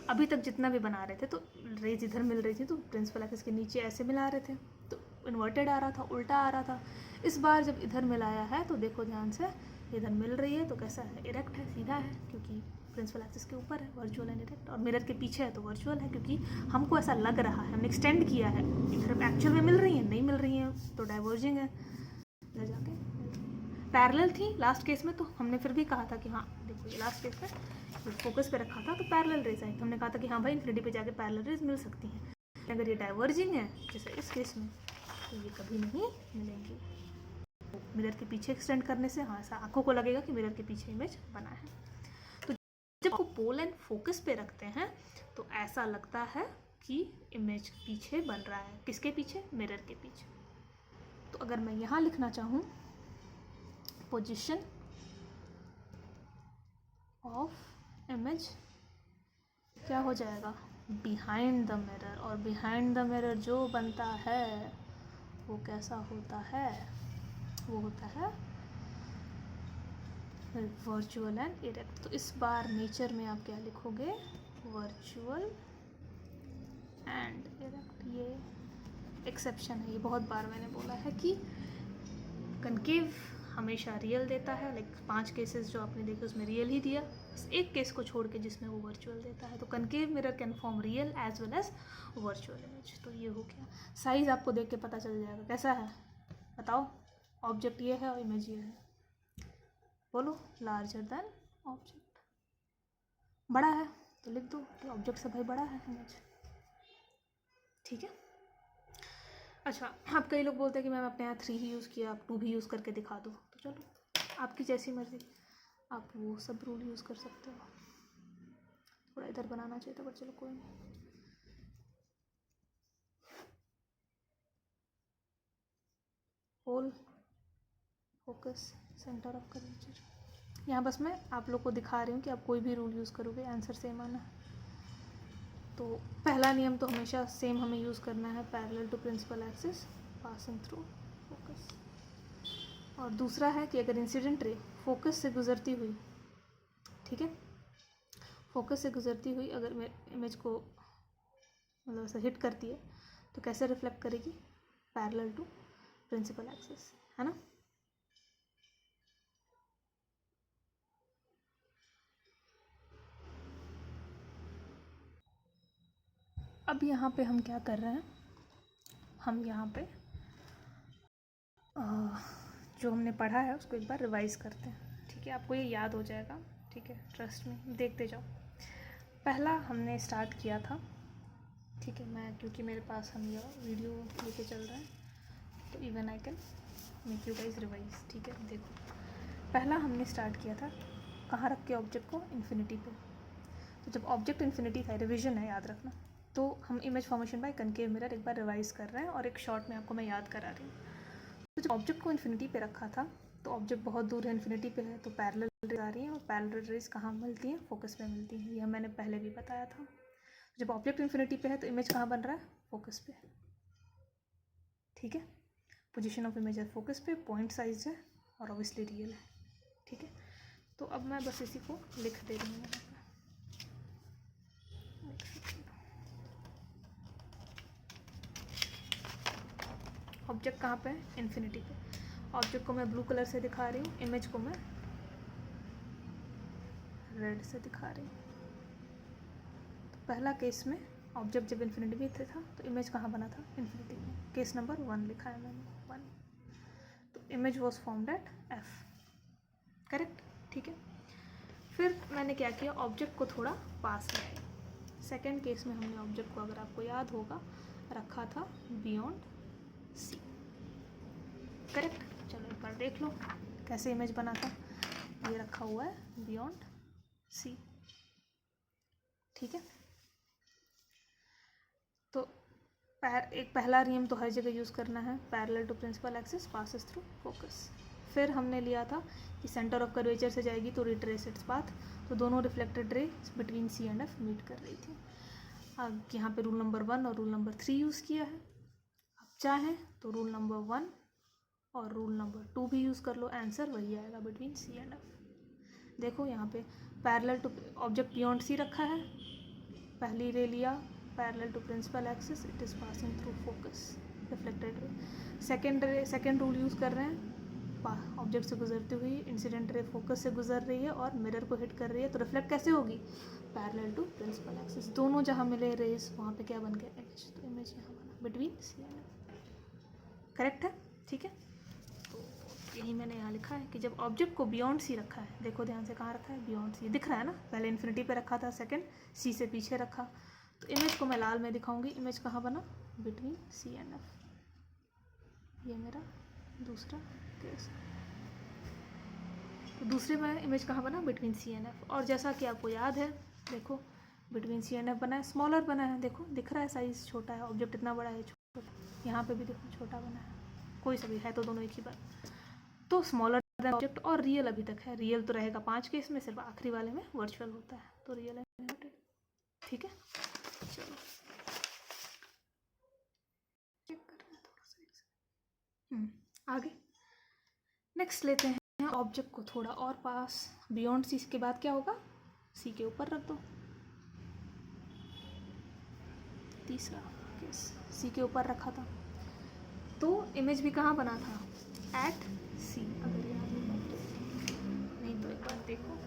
अभी तक जितना भी बना रहे थे तो रेज इधर मिल रही थी तो प्रिंसिपल एक्सिस के नीचे ऐसे मिला रहे थे, तो इन्वर्टेड आ रहा था, उल्टा आ रहा था। इस बार जब इधर मिलाया है तो देखो ध्यान से, इधर मिल रही है तो कैसा है, इरेक्ट है, सीधा है, क्योंकि प्रिंसिपल एक्सिस के ऊपर है, वर्चुअल एंड इरेक्ट, और मिरर के पीछे है तो वर्चुअल है, क्योंकि हमको ऐसा लग रहा है, हमने एक्सटेंड किया है, इधर एक्चुअल में मिल रही है, नहीं मिल रही है तो डाइवर्जिंग है, इधर जाके पैरेलल थी लास्ट केस में, तो हमने फिर भी कहा था कि हाँ देखो ये लास्ट केस में फोकस पे रखा था तो पैरेलल रेज आई, तो हमने कहा था कि हाँ भाई इन्फिनिटी पे जाके पैरेलल रेज मिल सकती हैं। अगर ये डाइवर्जिंग है जैसे इस केस में, तो ये कभी नहीं मिलेंगी। तो मिरर के पीछे एक्सटेंड करने से हाँ ऐसा आंखों को लगेगा कि मिरर के पीछे इमेज बना है। तो जब को पोल एंड फोकस पे रखते हैं तो ऐसा लगता है कि इमेज पीछे बन रहा है, किसके पीछे, मिरर के पीछे। तो अगर मैं यहाँ लिखना चाहूँ पोजिशन ऑफ इमेज, क्या हो जाएगा, बिहाइंड द मिरर, और बिहाइंड द मिरर जो बनता है वो कैसा होता है, वो होता है वर्चुअल एंड इरेक्ट। तो इस बार नेचर में आप क्या लिखोगे, वर्चुअल एंड इरेक्ट। ये एक्सेप्शन है, ये बहुत बार मैंने बोला है कि कनकेव हमेशा रियल देता है, लाइक 5 केसेस जो आपने देखे उसमें रियल ही दिया, बस एक केस को छोड़ के जिसमें वो वर्चुअल देता है। तो concave mirror can form real as well as virtual image. तो ये हो गया, साइज़ आपको देख के पता चल जाएगा कैसा है, बताओ, ऑब्जेक्ट ये है और इमेज ये है, बोलो, लार्जर देन ऑब्जेक्ट, बड़ा है तो लिख दो कि ऑब्जेक्ट से भाई बड़ा है इमेज, ठीक है। अच्छा, अब कई लोग बोलते हैं कि मैम अपने यहाँ 3 ही यूज़ किया, आप 2 भी यूज़ करके दिखा दो, तो चलो आपकी जैसी मर्ज़ी, आप वो सब रूल यूज़ कर सकते हो। थोड़ा इधर बनाना चाहिए था, पर चलो कोई नहीं। होल, फोकस, सेंटर ऑफ कर्वेचर, यहाँ बस मैं आप लोग को दिखा रही हूँ कि आप कोई भी रूल यूज़ करोगे आंसर सेम आना। तो पहला नियम तो हमेशा सेम हमें यूज़ करना है, parallel to principal axis passing through focus. और दूसरा है कि अगर इंसिडेंट रे फोकस से गुजरती हुई, ठीक है, फोकस से गुजरती हुई अगर इमेज को मतलब ऐसा हिट करती है तो कैसे रिफ्लेक्ट करेगी, पैरेलल टू प्रिंसिपल एक्सिस, है ना। अब यहाँ पे हम क्या कर रहे हैं, हम यहाँ पे जो हमने पढ़ा है उसको एक बार रिवाइज करते हैं, ठीक है। आपको ये याद हो जाएगा, ठीक है, ट्रस्ट में, देखते जाओ। पहला हमने स्टार्ट किया था, ठीक है, मैं क्योंकि मेरे पास हम ये वीडियो लेके चल रहा है तो even I can make you guys revise, ठीक है। देखो पहला हमने स्टार्ट किया था कहाँ रख के, ऑब्जेक्ट को इन्फिनिटी पे। तो जब ऑब्जेक्ट इन्फिनिटी था, रिविजन है याद रखना, तो हम image formation by concave mirror एक बार रिवाइज कर रहे हैं और एक शॉर्ट में आपको मैं याद करा रही हूँ। तो जब ऑब्जेक्ट को इन्फिनिटी पे रखा था तो ऑब्जेक्ट बहुत दूर है, इन्फिनिटी पे है, तो पैरेलल रेज आ रही हैं और पैरेलल रेज कहाँ मिलती हैं? फोकस पे मिलती हैं। यह मैंने पहले भी बताया था। जब ऑब्जेक्ट इन्फिनिटी पे है तो इमेज कहाँ बन रहा है? फोकस पे। ठीक है, पोजीशन ऑफ इमेज है फोकस पे, पॉइंट साइज है और ऑब्वियसली रियल है। ठीक है, तो अब मैं बस इसी को लिख दे रही हूँ। ऑब्जेक्ट कहाँ पे है? इन्फिनिटी पे। ऑब्जेक्ट को मैं ब्लू कलर से दिखा रही हूँ, इमेज को मैं रेड से दिखा रही हूँ। तो पहला केस में ऑब्जेक्ट जब इन्फिनिटी में था तो इमेज कहाँ बना था? इन्फिनिटी में। केस नंबर 1 लिखा है मैंने, 1। तो image was formed at F, correct. ठीक है, फिर मैंने क्या किया? ऑब्जेक्ट को थोड़ा पास ले आया। सेकेंड केस में हमने ऑब्जेक्ट को, अगर आपको याद होगा, रखा था बियॉन्ड C, करेक्ट। चलो एक बार देख लो कैसे इमेज बना था। ये रखा हुआ है बियॉन्ड C, ठीक है। तो एक पहला नियम तो हर जगह यूज़ करना है, parallel to principal axis passes through focus. फिर हमने लिया था कि सेंटर ऑफ कर्वेचर से जाएगी तो रिट्रेस इट्स पाथ, तो दोनों reflected ray between C and F meet कर रही थी। अब यहाँ पे रूल नंबर 1 और रूल नंबर 3 यूज़ किया है। अब चाहें तो रूल नंबर 1 और रूल नंबर 2 भी यूज़ कर लो, आंसर वही आएगा, बिटवीन C एंड F। देखो यहाँ पे parallel to object beyond C रखा है, पहली रे लिया parallel to principal axis, it is passing through focus, reflected ray. Second rule use कर रहे हैं, ऑब्जेक्ट से गुजरती हुई इंसिडेंट रे फोकस से गुजर रही है और मिरर को हिट कर रही है, तो रिफ्लेक्ट कैसे होगी? Parallel to principal axis. दोनों जहाँ मिले रेज वहाँ पे क्या बन गया? इमेज। तो इमेज यहाँ बना between C and F, correct है। ठीक है, तो यही मैंने यहाँ लिखा है कि जब ऑब्जेक्ट को बियॉन्ड C रखा है, देखो ध्यान से कहाँ रखा है? बियॉन्ड C दिख रहा है ना, पहले इन्फिनिटी पे रखा था, सेकंड C से पीछे रखा। तो इमेज को मैं लाल में दिखाऊंगी, इमेज कहाँ बना? Between C and F। ये मेरा दूसरा केस। तो दूसरे में इमेज कहाँ बना? Between C and F। और जैसा कि आपको याद है, देखो बिटवीन C एंड F बना है, स्मॉलर बना है, देखो दिख रहा है, साइज छोटा है, ऑब्जेक्ट इतना बड़ा है, छोटा। यहाँ पे भी देखो छोटा बना है, कोई सा भी है तो दोनों एक ही बात। तो स्मॉलर देन ऑब्जेक्ट और रियल अभी तक है, रियल तो रहेगा 5 केस में, सिर्फ आखिरी वाले में वर्चुअल होता है, तो रियल है, ठीक है। चलो चेक कर रहे हैं थोड़ा सा, आगे नेक्स्ट लेते हैं ऑब्जेक्ट को थोड़ा और पास, बियॉन्ड C के बाद क्या होगा? C के ऊपर रख दो। तीसरा केस C के ऊपर रखा था, तो इमेज भी कहाँ बना था? एट C, अगर याद हो नहीं तो एक बार देखो।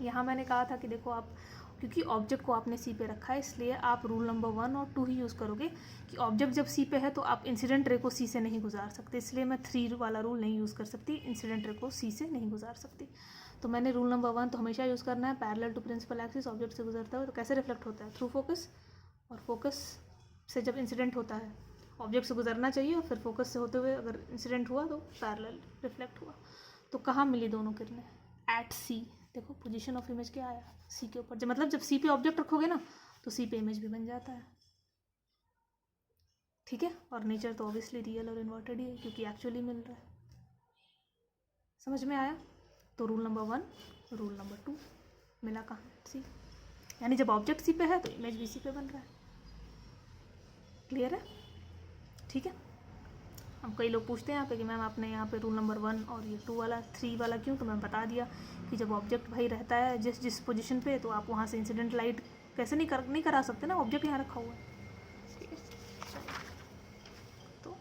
यहाँ मैंने कहा था कि देखो आप, क्योंकि ऑब्जेक्ट को आपने C पे रखा है, इसलिए आप रूल नंबर 1 और 2 ही यूज़ करोगे कि ऑब्जेक्ट जब C पे है तो आप इंसिडेंट रे को C से नहीं गुजार सकते, इसलिए मैं 3 वाला रूल नहीं यूज़ कर सकती, इंसिडेंट रे को C से नहीं गुजार सकती। तो मैंने रूल नंबर 1 तो हमेशा यूज़ करना है, parallel to principal axis, object से गुजरता है तो कैसे रिफ्लेक्ट होता है? थ्रू फोकस, और फोकस से जब इंसिडेंट होता है ऑब्जेक्ट से गुजरना चाहिए और फिर फोकस से होते हुए अगर इंसिडेंट हुआ तो पैरेलल रिफ्लेक्ट हुआ। तो कहाँ मिली दोनों किरणें? At C। देखो पोजीशन ऑफ इमेज क्या आया? C के ऊपर, जब मतलब जब C पे ऑब्जेक्ट रखोगे ना तो C पे इमेज भी बन जाता है, ठीक है। और नेचर तो ऑब्वियसली रियल और इन्वर्टेड ही है क्योंकि एक्चुअली मिल रहा है, समझ में आया? तो रूल नंबर 1 रूल नंबर 2 मिला कहाँ? C, यानी जब ऑब्जेक्ट C पे है तो इमेज भी C पे बन रहा है, क्लियर है? ठीक है। अब कई लोग पूछते हैं यहाँ पे कि मैम आपने यहाँ पे रूल नंबर 1 और ये 2 वाला 3 वाला क्यों? तो मैं बता दिया कि जब ऑब्जेक्ट भाई रहता है जिस पोजीशन पे, तो आप वहाँ से इंसिडेंट लाइट कैसे नहीं करा सकते ना, ऑब्जेक्ट यहाँ रखा हुआ है, ठीक है। तो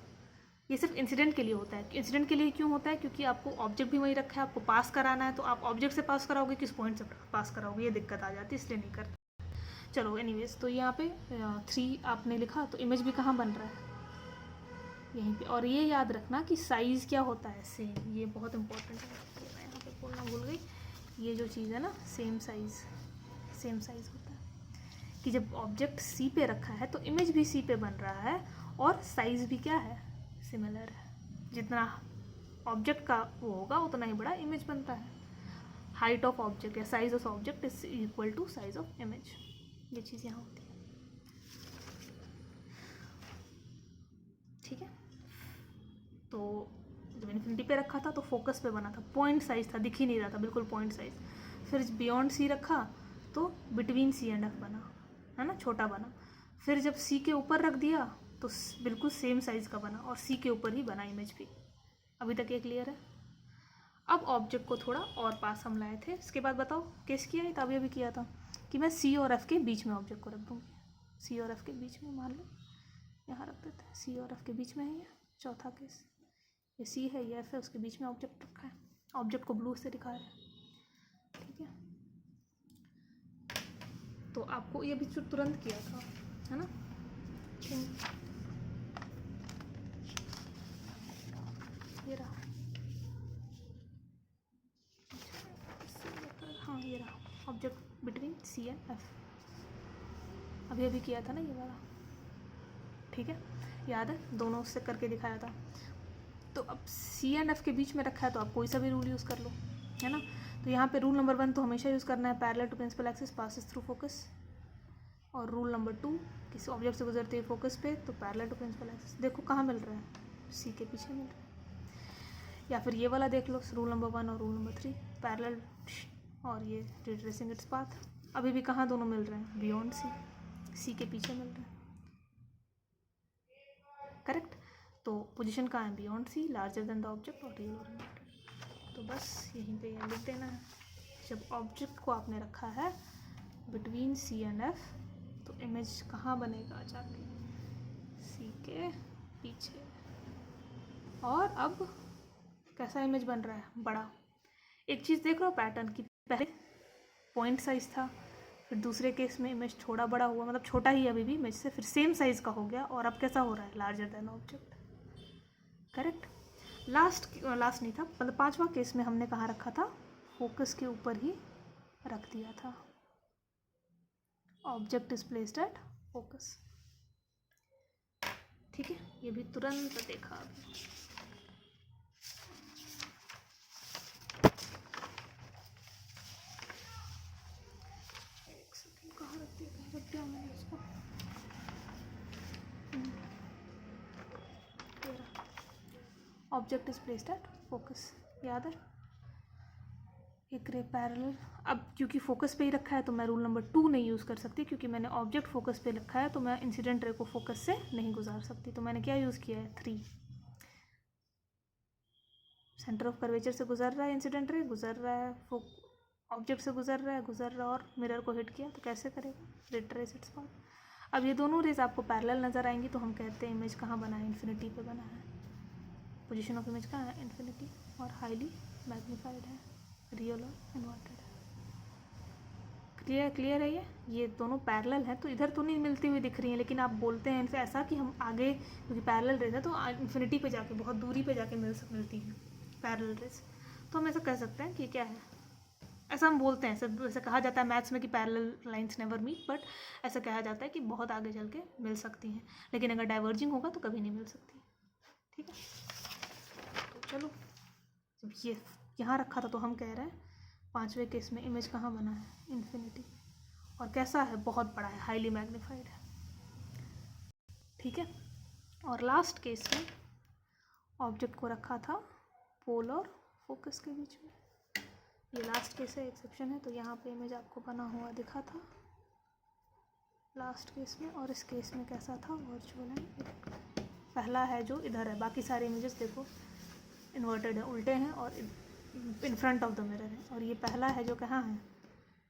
ये सिर्फ इंसिडेंट के लिए होता है। इंसिडेंट के लिए क्यों होता है? क्योंकि आपको ऑब्जेक्ट भी वहीं रखा है, आपको पास कराना है, तो आप ऑब्जेक्ट से पास कराओगे, किस पॉइंट से पास कराओगे, ये दिक्कत आ जाती है, इसलिए नहीं करते। चलो एनीवेज, तो यहाँ पे 3 आपने लिखा, तो इमेज भी कहाँ बन रहा है? यहीं पे। और ये याद रखना कि साइज़ क्या होता है? सेम, ये बहुत इंपॉर्टेंट है, मैं यहाँ पे बोलना भूल गई, ये जो चीज़ है ना, सेम साइज़ होता है कि जब ऑब्जेक्ट C पे रखा है तो इमेज भी C पे बन रहा है और साइज़ भी क्या है? सिमिलर है। जितना ऑब्जेक्ट का वो होगा उतना ही बड़ा इमेज बनता है। हाइट ऑफ ऑब्जेक्ट या size of object is equal to size of image, ये चीज़ यहाँ होती है, ठीक है। तो जब इन्फिनिटी पे रखा था तो फोकस पे बना था, पॉइंट साइज था, दिख ही नहीं रहा था, बिल्कुल पॉइंट साइज। फिर बियॉन्ड सी रखा तो बिटवीन सी एंड एफ बना, है ना, छोटा बना। फिर जब सी के ऊपर रख दिया तो बिल्कुल सेम साइज का बना, और सी के ऊपर ही बना इमेज भी। अभी तक ये क्लियर है। अब ऑब्जेक्ट को थोड़ा और पास हम लाए थे, इसके बाद बताओ केस किया है, तभी अभी किया था कि मैं सी और एफ के बीच में ऑब्जेक्ट को रख दूँगी। सी और एफ के बीच में, मान लो यहाँ रख देते हैं, सी और एफ के बीच में है ये चौथा केस। ये सी है, ये एफ है, उसके बीच में ऑब्जेक्ट रखा है, ऑब्जेक्ट को ब्लू से दिखा रहे हैं, ठीक है। तो आपको ये भी तुरंत किया था, है ना। ये रहा, हाँ ये रहा object between C and F. अभी अभी किया था ना ये वाला, ठीक है, याद है, दोनों से करके दिखाया था। तो अब सी एंड एफ के बीच में रखा है तो आप कोई सा भी रूल यूज़ कर लो, है ना। तो यहाँ पे रूल नंबर 1 तो हमेशा यूज़ करना है, parallel to principal axis passes through focus. और रूल नंबर 2, किसी ऑब्जेक्ट से गुजरते हुए फोकस पे तो पैरेलल टू प्रिंसिपल एक्सिस। देखो कहाँ मिल रहा है, सी के पीछे मिल रहा है। या फिर ये वाला देख लो, रूल नंबर 1 और रूल नंबर 3, पैरेलल और ये रिट्रेसिंग इट्स पाथ। अभी भी कहाँ दोनों मिल रहे हैं, बियॉन्ड सी के पीछे मिल रहे हैं, करेक्ट। तो पोजीशन कहाँ है, beyond C, larger than the object और रियल और इमेजिनरी। तो बस यहीं पे ये लिख देना है। जब ऑब्जेक्ट को आपने रखा है बिटवीन सी एंड एफ तो इमेज कहाँ बनेगा, जाके सी के पीछे। और अब कैसा इमेज बन रहा है, बड़ा। एक चीज़ देख रहे हो पैटर्न की, पहले पॉइंट साइज था, फिर दूसरे केस में इमेज थोड़ा बड़ा हुआ, मतलब छोटा ही अभी भी इमेज से, फिर सेम साइज का हो गया, और अब कैसा हो रहा है, larger than object, correct. Last नहीं था, मतलब 5वां केस में हमने कहाँ रखा था, फोकस के ऊपर ही रख दिया था, object is placed at focus, ठीक है। ये भी तुरंत देखा अभी। एक सेकंड, कहाँ रख दिया, कहीं रख दिया मैंने इसको, object is placed at focus, याद है। एक रे पैरेलल, अब क्योंकि फोकस पे ही रखा है तो मैं रूल नंबर 2 नहीं यूज़ कर सकती, क्योंकि मैंने ऑब्जेक्ट फोकस पे रखा है तो मैं इंसिडेंट रे को फोकस से नहीं गुजार सकती। तो मैंने क्या यूज़ किया है, 3। सेंटर ऑफ कर्वेचर से गुजर रहा है इंसिडेंट रे, गुजर रहा है ऑब्जेक्ट से गुजर रहा है और मिरर को हिट किया, तो कैसे करेगा, रिट्रेस इट्स पाथ। अब ये दोनों रेज आपको पैरेलल नज़र आएंगी तो हम कहते हैं इमेज कहाँ बना है, इन्फिनिटी पे बना है। पोजीशन ऑफ इमेज कहाँ है, इन्फिनिटी, और हाईली मैग्नीफाइड है, रियल और इन्वर्टेड है। क्लियर है ये दोनों पैरेलल हैं, तो इधर तो नहीं मिलती हुई दिख रही हैं, लेकिन आप बोलते हैं इनसे ऐसा कि हम आगे, क्योंकि पैरेलल रेज है तो इन्फिनिटी पे जाके, बहुत दूरी पे जाके मिलती हैं पैरेलल रेज। तो हम ऐसा कह सकते हैं कि क्या है, ऐसा हम बोलते हैं, सब ऐसा कहा जाता है मैथ्स में कि parallel lines never meet, but ऐसा कहा जाता है कि बहुत आगे चल के मिल सकती हैं, लेकिन अगर डाइवर्जिंग होगा तो कभी नहीं मिल सकती, ठीक है। तो चलो, जब ये यहाँ रखा था तो हम कह रहे हैं 5वें केस में इमेज कहाँ बना है, इन्फिनिटी, और कैसा है, बहुत बड़ा है, हाईली मैग्नीफाइड है, ठीक है। और लास्ट केस में ऑब्जेक्ट को रखा था पोल और फोकस के बीच में, ये लास्ट केस है, एक्सेप्शन है, तो यहाँ पे इमेज आपको बना हुआ दिखा था लास्ट केस में। और इस केस में कैसा था, वर्चुअल एंड पहला है जो इधर है, बाकी सारे इमेजेस देखो इन्वर्टेड है, उल्टे हैं और in front of the mirror है, और ये पहला है जो कहाँ है,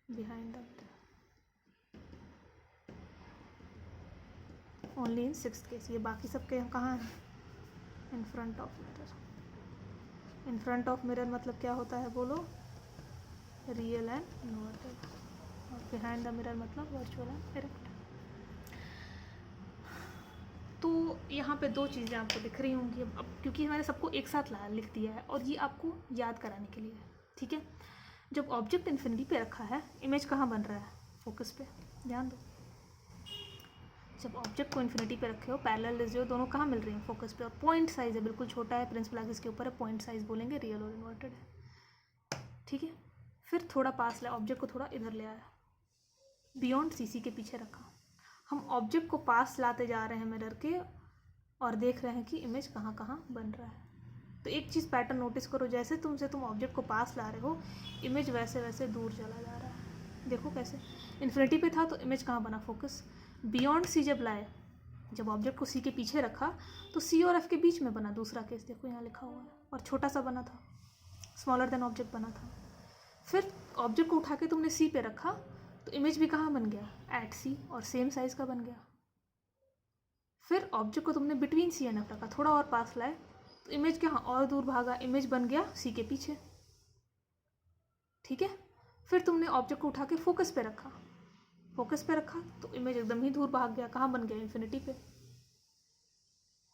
behind the mirror, only in 6th case. ये बाकी सब के कहाँ हैं, in front of mirror. In front of mirror मतलब क्या होता है, बोलो, रियल एंड इन्वर्टेड, और बिहाइंड द मिरर मतलब वर्चुअल एंड डायरेक्ट। तो यहाँ पे 2 चीज़ें आपको दिख रही होंगी, अब क्योंकि मैंने सबको एक साथ लिख दिया है और ये आपको याद कराने के लिए है, ठीक है। जब ऑब्जेक्ट इन्फिनिटी पे रखा है, इमेज कहाँ बन रहा है, फोकस पे, ध्यान दो। जब ऑब्जेक्ट को इन्फिनिटी पे रखे हो, पैरेलल रेज जो दोनों कहाँ मिल रही हैं, फोकस पे, और पॉइंट साइज है, बिल्कुल छोटा है, प्रिंसिपल एक्सिस के ऊपर है, पॉइंट साइज बोलेंगे, रियल और इन्वर्टेड है, ठीक है। फिर थोड़ा पास लाया, ऑब्जेक्ट को थोड़ा इधर ले आया, बियॉन्ड सी के पीछे रखा। हम ऑब्जेक्ट को पास लाते जा रहे हैं मिरर के और देख रहे हैं कि इमेज कहाँ कहाँ बन रहा है। तो एक चीज़ पैटर्न नोटिस करो, जैसे तुम ऑब्जेक्ट को पास ला रहे हो इमेज वैसे वैसे दूर चला जा रहा है। देखो कैसे, इन्फिनिटी पे था तो इमेज कहाँ बना, फोकस। बियॉन्ड सी जब लाए, जब ऑब्जेक्ट को सी के पीछे रखा तो सी और एफ के बीच में बना दूसरा केस, देखो यहाँ लिखा हुआ है, और छोटा सा बना था, स्मॉलर देन ऑब्जेक्ट बना था। फिर ऑब्जेक्ट को उठा के तुमने सी पे रखा तो इमेज भी कहाँ बन गया, एट सी, और सेम साइज का बन गया। फिर ऑब्जेक्ट को तुमने बिटवीन सी एंड एफ रखा, थोड़ा और पास लाए तो इमेज कहाँ और दूर भागा, इमेज बन गया सी के पीछे। ठीक है, फिर तुमने ऑब्जेक्ट को उठा के फोकस पे रखा, फोकस पे रखा तो इमेज एकदम ही दूर भाग गया, कहाँ बन गया, इन्फिनिटी पे।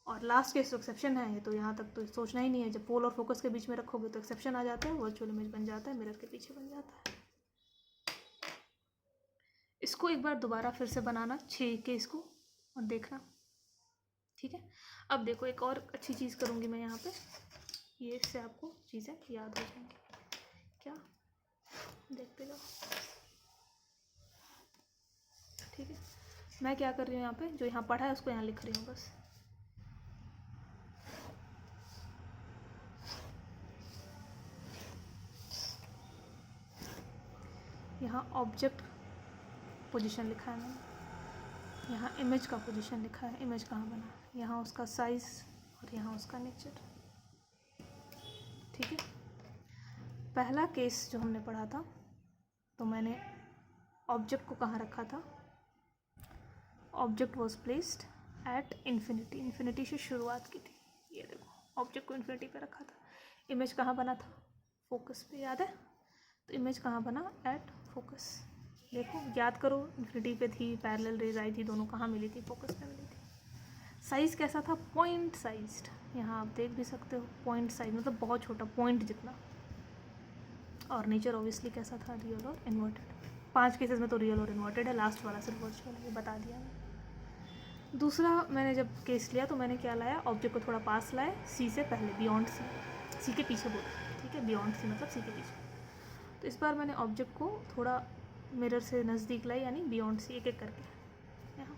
और लास्ट केस तो एक्सेप्शन है, ये तो यहाँ तक तो सोचना ही नहीं है, जब पोल और फोकस के बीच में रखोगे तो एक्सेप्शन आ जाता है, वर्चुअल इमेज बन जाता है, मिरर के पीछे बन जाता है। इसको एक बार दोबारा फिर से बनाना 6 केस को और देखना। ठीक है, अब देखो एक और अच्छी चीज़ करूँगी मैं यहाँ पे, ये इससे आपको चीज़ें याद हो जाएंगी। क्या, देखते जाओ। ठीक है, मैं क्या कर रही हूँ यहाँ पे, जो यहाँ पढ़ा है उसको यहाँ लिख रही हूँ बस। यहाँ ऑब्जेक्ट पोजीशन लिखा है मैंने, यहाँ इमेज का पोजीशन लिखा है, इमेज कहाँ बना, यहाँ उसका साइज़ और यहाँ उसका नेचर। ठीक है, पहला केस जो हमने पढ़ा था तो मैंने ऑब्जेक्ट को कहाँ रखा था, object was placed at infinity, infinity से शुरुआत की थी, ये देखो ऑब्जेक्ट को इन्फिनिटी पे रखा था, इमेज कहाँ बना था, फोकस पे, याद है। तो इमेज कहाँ बना, एट फोकस। देखो याद करो, इन्फिनिटी पे थी, पैरेलल रेज आई थी, दोनों कहाँ मिली थी, फोकस पे मिली थी। साइज़ कैसा था, पॉइंट साइज्ड, यहाँ आप देख भी सकते हो, पॉइंट साइज मतलब बहुत छोटा, पॉइंट जितना। और नेचर ऑब्वियसली कैसा था, रियल और इन्वर्टेड। 5 केसेस में तो रियल और इन्वर्टेड है, लास्ट वाला सिर्फ वर्चुअल है, ये बता दिया मैंने। दूसरा मैंने जब केस लिया तो मैंने क्या लाया, ऑब्जेक्ट को थोड़ा पास लाए, सी से पहले, बियॉन्ड सी, सी के पीछे बोला। ठीक है, बियॉन्ड सी मतलब सी के पीछे। तो इस बार मैंने ऑब्जेक्ट को थोड़ा मिरर से नज़दीक लाई, यानी बियॉन्ड सी, एक एक करके यहाँ।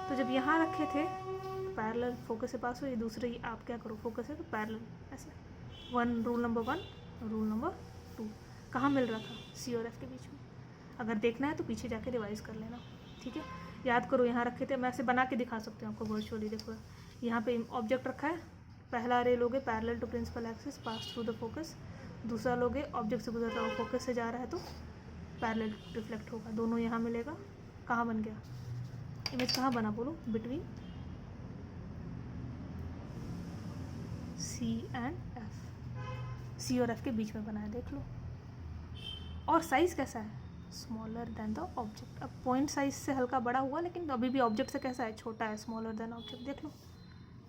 तो जब यहाँ रखे थे पैरेलल, फोकस से पास हुई, दूसरे आप क्या करो, फोकस है तो पैरेलल ऐसे, रूल नंबर 1, रूल नंबर 2 कहाँ मिल रहा था, सी और एफ के बीच में। अगर देखना है तो पीछे जाके रिवाइज कर लेना। ठीक है, याद करो यहाँ रखे थे, मैं ऐसे बना के दिखा सकती हूँ आपको वर्चुअली। देखो यहाँ पे ऑब्जेक्ट रखा है, पहला रे लोगे parallel to principal axis pass through the focus, दूसरा लोगे ऑब्जेक्ट से गुजर रहा हो, फोकस से जा रहा है तो पैरेलल रिफ्लेक्ट होगा, दोनों यहाँ मिलेगा, कहाँ बन गया, इमेज कहाँ बना, बोलो, बिटवीन सी एंड एफ, सी और एफ के बीच में बना है, देख लो। और साइज़ कैसा है, स्मॉलर देन द ऑब्जेक्ट। अब पॉइंट साइज से हल्का बड़ा हुआ, लेकिन अभी भी ऑब्जेक्ट से कैसा है, छोटा है, स्मॉलर देन ऑब्जेक्ट। देख लो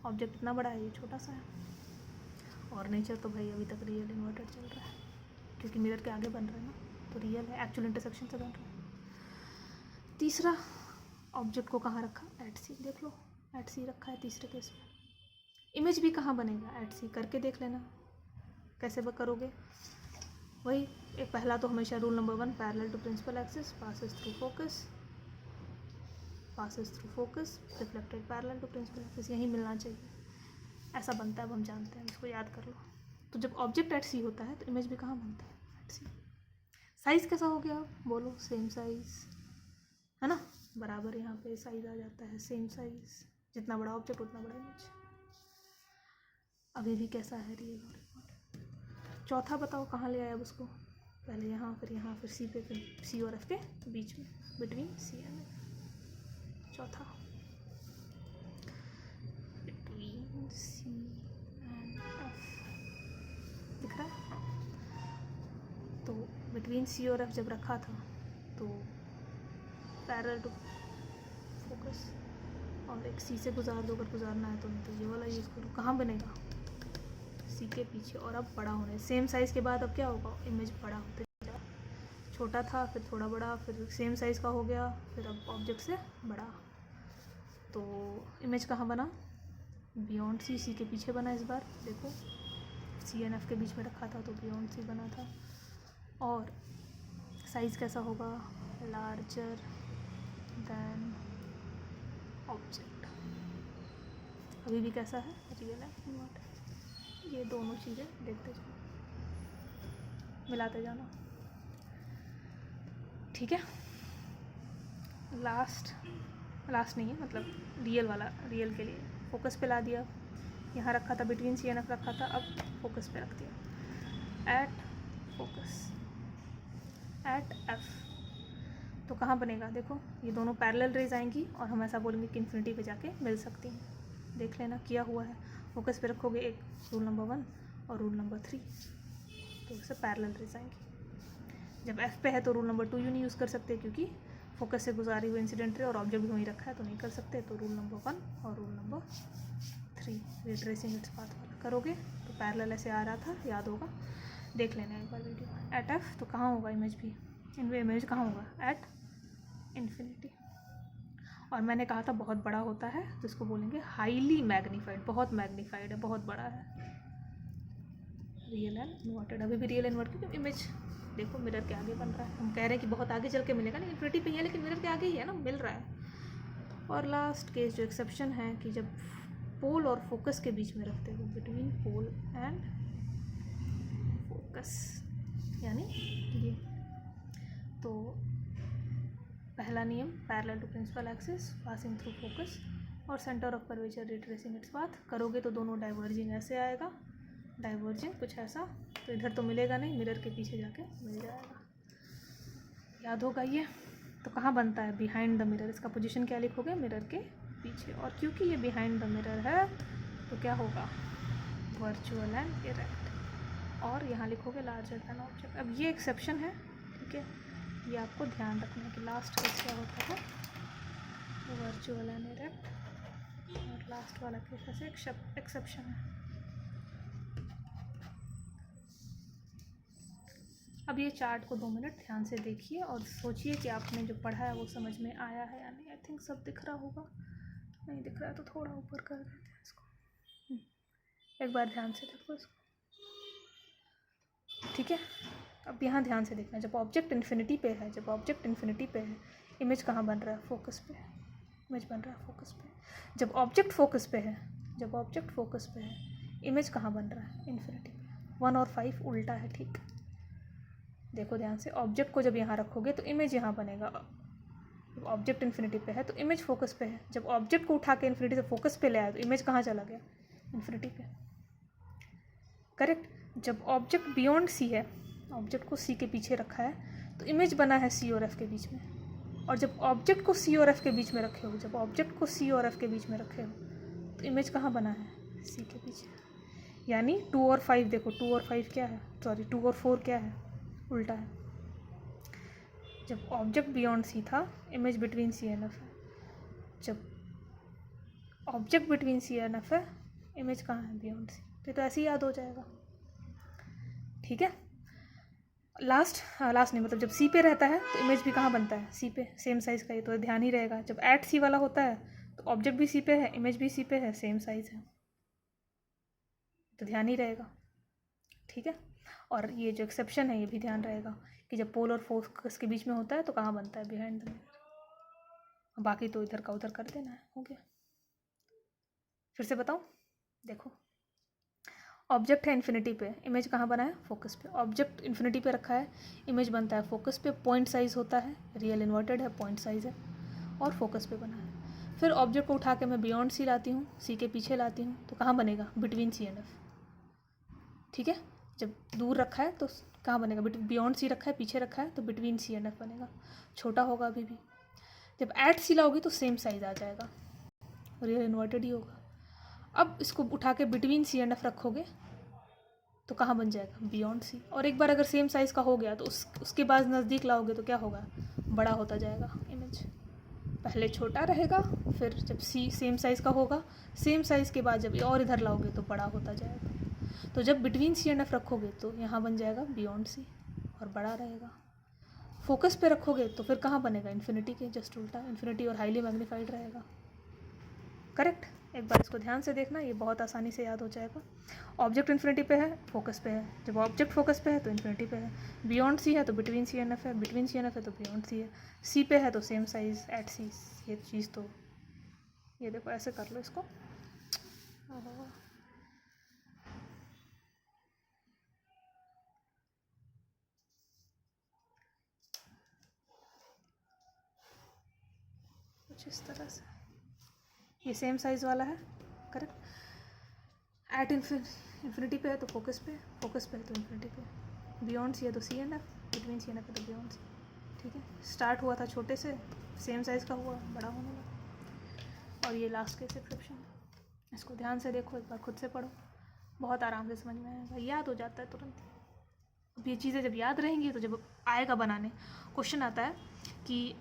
ऑब्जेक्ट इतना बड़ा है, ये छोटा सा है। और नेचर तो भाई अभी तक रियल इन्वर्टेड चल रहा है, क्योंकि मिरर के आगे बन रहे हैं ना, तो रियल है, एक्चुअल इंटरसेक्शन से बन रहा है। तीसरा ऑब्जेक्ट को कहाँ रखा, एट सी, देख लो एट सी रखा है तीसरे केस में। इमेज भी कहाँ बनेगा, एट सी, करके देख लेना कैसे करोगे। वही एक पहला तो हमेशा rule number 1, parallel to principal axis passes through focus, reflected parallel to principal axis, यही मिलना चाहिए, ऐसा बनता है, अब हम जानते हैं, इसको याद कर लो। तो जब ऑब्जेक्ट एट सी होता है तो इमेज भी कहाँ बनता है, एट सी। साइज़ कैसा हो गया, बोलो, सेम साइज़ है ना, बराबर यहाँ पे साइज़ आ जाता है, सेम साइज़, जितना बड़ा ऑब्जेक्ट उतना बड़ा इमेज। अभी भी कैसा है, रियल और इन्वर्टेड। चौथा बताओ कहाँ ले आया अब उसको, पहले यहाँ, फिर सी पे, फिर सी और एफ के बीच में, बिटवीन सी एंड एफ। चौथा बिटवीन सी एंड एफ, दिख रहा है। तो बिटवीन सी और एफ जब रखा था तो पैरेलल टू फोकस, और एक सी से गुजार दो, अगर गुजारना है तो, नहीं तो ये वाला यूज़ करो। कहाँ बनेगा, सी के पीछे। और अब बड़ा होने, सेम साइज़ के बाद अब क्या होगा, इमेज बड़ा होते जा, छोटा था फिर थोड़ा बड़ा, फिर सेम साइज़ का हो गया, फिर अब ऑब्जेक्ट से बड़ा। तो इमेज कहाँ बना, बियॉन्ड सी, सी के पीछे बना इस बार, देखो सी एंड एफ के बीच में रखा था तो बियॉन्ड सी बना था। और साइज़ कैसा होगा, लार्जर देन ऑब्जेक्ट। अभी भी कैसा है, रियल है नॉट। ये दोनों चीज़ें देखते जाओ, मिलाते जाना, ठीक है। लास्ट नहीं है, मतलब रियल वाला, रियल के लिए फोकस पे ला दिया। यहाँ रखा था बिटवीन सी एन एफ रखा था, अब फोकस पे रख दिया। एट फोकस एट एफ तो कहाँ बनेगा, देखो ये दोनों पैरेलल रेज आएंगी और हम ऐसा बोलेंगे कि इन्फिनिटी पे जाके मिल सकती हैं। देख लेना किया हुआ है। फोकस पे रखोगे एक रूल नंबर 1 और रूल नंबर 3, तो इससे पैरेलल रेज आएंगी। जब एफ पे है तो रूल नंबर 2 नहीं यूज़ कर सकते, क्योंकि फोकस से गुजारी हुई इंसिडेंट रे और ऑब्जेक्ट भी वहीं रखा है तो नहीं कर सकते। तो रूल नंबर 1 और rule number 3 retracing its path वाला करोगे तो पैरेलल ऐसे आ रहा था, याद होगा, देख लेना एक बार वीडियो। एट एफ तो कहाँ होगा इमेज भी, इमेज कहाँ होगा, एट इन्फिनिटी। और मैंने कहा था बहुत बड़ा होता है तो इसको बोलेंगे हाईली मैग्नीफाइड, बहुत मैग्नीफाइड है, बहुत बड़ा है। रियल एंड इन्वर्टेड, अभी भी रियल इन्वर्टेड, क्योंकि इमेज देखो मिरर के आगे बन रहा है। हम कह रहे हैं कि बहुत आगे चल के मिलेगा, नहीं इन्फिनिटी पे ही है लेकिन मिरर के आगे ही है ना, मिल रहा है। और लास्ट केस जो एक्सेप्शन है कि जब पोल और फोकस के बीच में रखते हो, बिटवीन पोल एंड फोकस, यानी ये। तो पहला नियम parallel to principal axis passing through focus और centre of curvature retracing its path करोगे तो दोनों डाइवर्जिंग ऐसे आएगा, डाइवर्जिंग कुछ ऐसा। तो इधर तो मिलेगा नहीं, मिरर के पीछे जाके मिल जाएगा, याद होगा ये। तो कहाँ बनता है, बिहाइंड द मिरर। इसका पोजीशन क्या लिखोगे, मिरर के पीछे। और क्योंकि ये बिहाइंड द मिरर है तो क्या होगा, वर्चुअल एंड इरेक्ट। और यहाँ लिखोगे लार्जर देन ऑब्जेक्ट। अब ये एक्सेप्शन है, ठीक है, ये आपको ध्यान रखना है कि लास्ट केस क्या होता है, वर्चुअल एंड इरेक्ट, और लास्ट वाला केस ऐसे एक्सेप्शन है। अब ये चार्ट को 2 मिनट ध्यान से देखिए और सोचिए कि आपने जो पढ़ा है वो समझ में आया है या नहीं। आई थिंक सब दिख रहा होगा, नहीं दिख रहा है तो थोड़ा ऊपर कर देते हैं इसको। एक बार ध्यान से देखो इसको, ठीक है। अब यहाँ ध्यान से देखना, जब ऑब्जेक्ट इन्फिनिटी पे है, जब ऑब्जेक्ट इन्फिनिटी पे है, इमेज कहाँ बन रहा है, फोकस पे, इमेज बन रहा है फोकस पे। जब ऑब्जेक्ट फोकस पे है, जब ऑब्जेक्ट फोकस पे है, इमेज कहाँ बन रहा है, इन्फिनिटी पे। 1 और 5 उल्टा है, ठीक। देखो ध्यान से, ऑब्जेक्ट को जब यहाँ रखोगे तो इमेज यहाँ बनेगा। जब ऑब्जेक्ट इन्फिनिटी पे है तो इमेज फोकस पे है। जब ऑब्जेक्ट को उठा के इन्फिनिटी से फोकस पे ले आया तो इमेज कहाँ चला गया, इन्फिनिटी पे, करेक्ट। जब ऑब्जेक्ट बियॉन्ड सी है, ऑब्जेक्ट को सी के पीछे रखा है तो इमेज बना है सी और एफ के बीच में। और जब ऑब्जेक्ट को सी और एफ के बीच में रखे हो, जब ऑब्जेक्ट को सी और एफ के बीच में रखे हो तो इमेज कहाँ बना है, सी के पीछे। यानी 2 और 5 देखो, 2 और 5 क्या है, सॉरी 2 और 4 क्या है, उल्टा है। जब ऑब्जेक्ट बियॉन्ड सी था, image between C and F है। जब object between C and F है, इमेज कहाँ है, बियॉन्ड सी। तो ऐसे ही याद हो जाएगा, ठीक है। लास्ट नहीं, मतलब जब सी पे रहता है तो इमेज भी कहाँ बनता है, सी पे, सेम साइज़ का, ये तो ध्यान ही रहेगा। जब एट सी वाला होता है तो ऑब्जेक्ट भी सी पे है, इमेज भी सी पे है, सेम साइज़ है, तो ध्यान ही रहेगा, ठीक है। और ये जो एक्सेप्शन है ये भी ध्यान रहेगा कि जब पोल और फोकस के बीच में होता है तो कहाँ बनता है, बिहाइंड द मिरर। बाकी तो इधर का उधर कर देना है, हो गया। फिर से बताऊँ, देखो ऑब्जेक्ट है इन्फिनिटी पे, इमेज कहाँ बना है, फोकस पे। ऑब्जेक्ट इन्फिनिटी पे रखा है, इमेज बनता है फोकस पे, पॉइंट साइज़ होता है, रियल इन्वर्टेड है, पॉइंट साइज़ है और फोकस पे बना है। फिर ऑब्जेक्ट को उठा के मैं बियॉन्ड सी लाती हूँ, सी के पीछे लाती हूँ तो कहाँ बनेगा, बिटवीन सी एंड एफ, ठीक है। जब दूर रखा है तो कहाँ बनेगा, बियॉन्ड सी रखा है, पीछे रखा है तो बिटवीन सी एंड एफ बनेगा, छोटा होगा अभी भी। जब एट सी लाओगी तो सेम साइज़ आ जाएगा, रियल इन्वर्टेड ही होगा। अब इसको उठा के बिटवीन सी एंड एफ रखोगे तो कहाँ बन जाएगा, बियॉन्ड सी। और एक बार अगर सेम साइज़ का हो गया तो उसके बाद नज़दीक लाओगे तो क्या होगा, बड़ा होता जाएगा इमेज। पहले छोटा रहेगा, फिर जब सी सेम साइज़ का होगा, सेम साइज़ के बाद जब और इधर लाओगे तो बड़ा होता जाएगा। तो जब बिटवीन सी एंड एफ रखोगे तो यहाँ बन जाएगा बियॉन्ड सी और बड़ा रहेगा। फोकस पे रखोगे तो फिर कहाँ बनेगा, इन्फिनिटी के जस्ट उल्टा, इन्फिनिटी और हाईली मैग्नीफाइड रहेगा। करेक्ट। एक बार इसको ध्यान से देखना, ये बहुत आसानी से याद हो जाएगा। ऑब्जेक्ट इन्फिनिटी पे है, फोकस पे है। जब ऑब्जेक्ट फोकस पे है तो इन्फिनिटी पे है। बियॉन्ड सी है तो बिटवीन सी एन एफ है, बिटवीन सी एन एफ है तो बियॉन्ड सी है। सी पे है तो सेम साइज एट सी। ये चीज़ तो ये देखो ऐसे कर लो इसको। कुछ इस तरह से ये सेम साइज़ वाला है, करेक्ट। एट इन्फिनिटी पे है तो फोकस पे है तो इन्फिनिटी पे। बियॉन्ड सी है तो C and F, between C and F है तो बियॉन्ड सी। ठीक है, स्टार्ट हुआ था छोटे से, सेम साइज़ का हुआ, बड़ा होने लगा। और ये लास्ट केस एक्सेप्शन है। इसको ध्यान से देखो, एक बार खुद से पढ़ो, बहुत आराम से समझ में आएगा, याद हो जाता है तुरंत। अब ये चीज़ें जब याद रहेंगी तो जब आएगा बनाने, क्वेश्चन आता है कि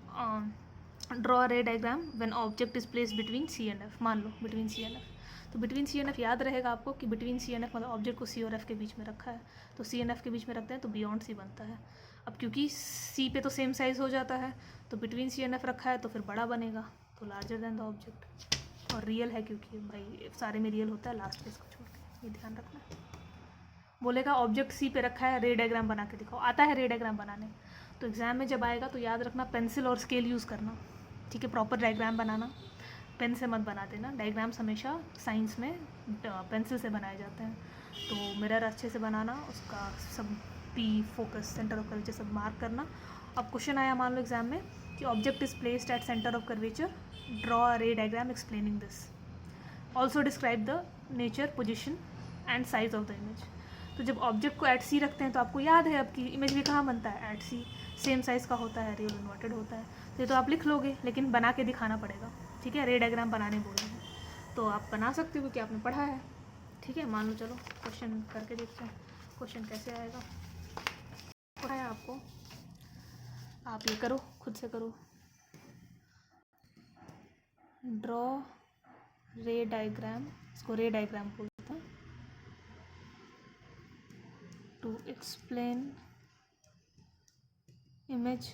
draw ray diagram when object is place between C and F. मान लो बिटवीन सी एंड एफ, तो बिटवीन सी एंड एफ याद रहेगा आपको कि बिटवीन सी एंड एफ मतलब ऑब्जेक्ट को सी और एफ के बीच में रखा है, तो सी एंड एफ के बीच में रखते हैं तो बियॉन्ड सी बनता है। अब क्योंकि सी पे तो सेम साइज़ हो जाता है, तो बिटवीन सी एंड एफ रखा है तो फिर बड़ा बनेगा, तो लार्जर देन द ऑब्जेक्ट। और रियल है क्योंकि भाई सारे में रियल होता है लास्ट पेज को छोड़ के, ये ध्यान रखना। बोलेगा ऑब्जेक्ट सी पे रखा है, रे डायग्राम बना के दिखाओ। आता है रे डायग्राम बनाने, तो एग्जाम में जब आएगा तो याद रखना पेंसिल और स्केल यूज़ करना, ठीक है। प्रॉपर डायग्राम बनाना, पेन से मत बना देना। डायग्राम्स हमेशा साइंस में पेंसिल से बनाए जाते हैं, तो मिरर अच्छे से बनाना, उसका सब P, focus, centre of curvature सब मार्क करना। अब क्वेश्चन आया मान लो एग्जाम में कि object is placed at centre of curvature, draw a रे diagram explaining this, also describe the nature, position and size of the image. तो जब ऑब्जेक्ट को एट सी रखते हैं तो आपको याद है अब कि इमेज भी कहाँ बनता है, एट सी, सेम साइज़ का होता है, रियल इन्वर्टेड होता है। तो ये तो आप लिख लोगे, लेकिन बना के दिखाना पड़ेगा, ठीक है। रे डायग्राम बनाने बोल रहे हैं तो आप बना सकते हो क्योंकि आपने पढ़ा है, ठीक है। मान लो, चलो क्वेश्चन करके देखते हैं क्वेश्चन कैसे आएगा। पढ़ाया आपको, आप ये करो, खुद से करो। ड्रॉ रे डायग्राम, इसको रे डायग्राम बोलते हैं, to explain image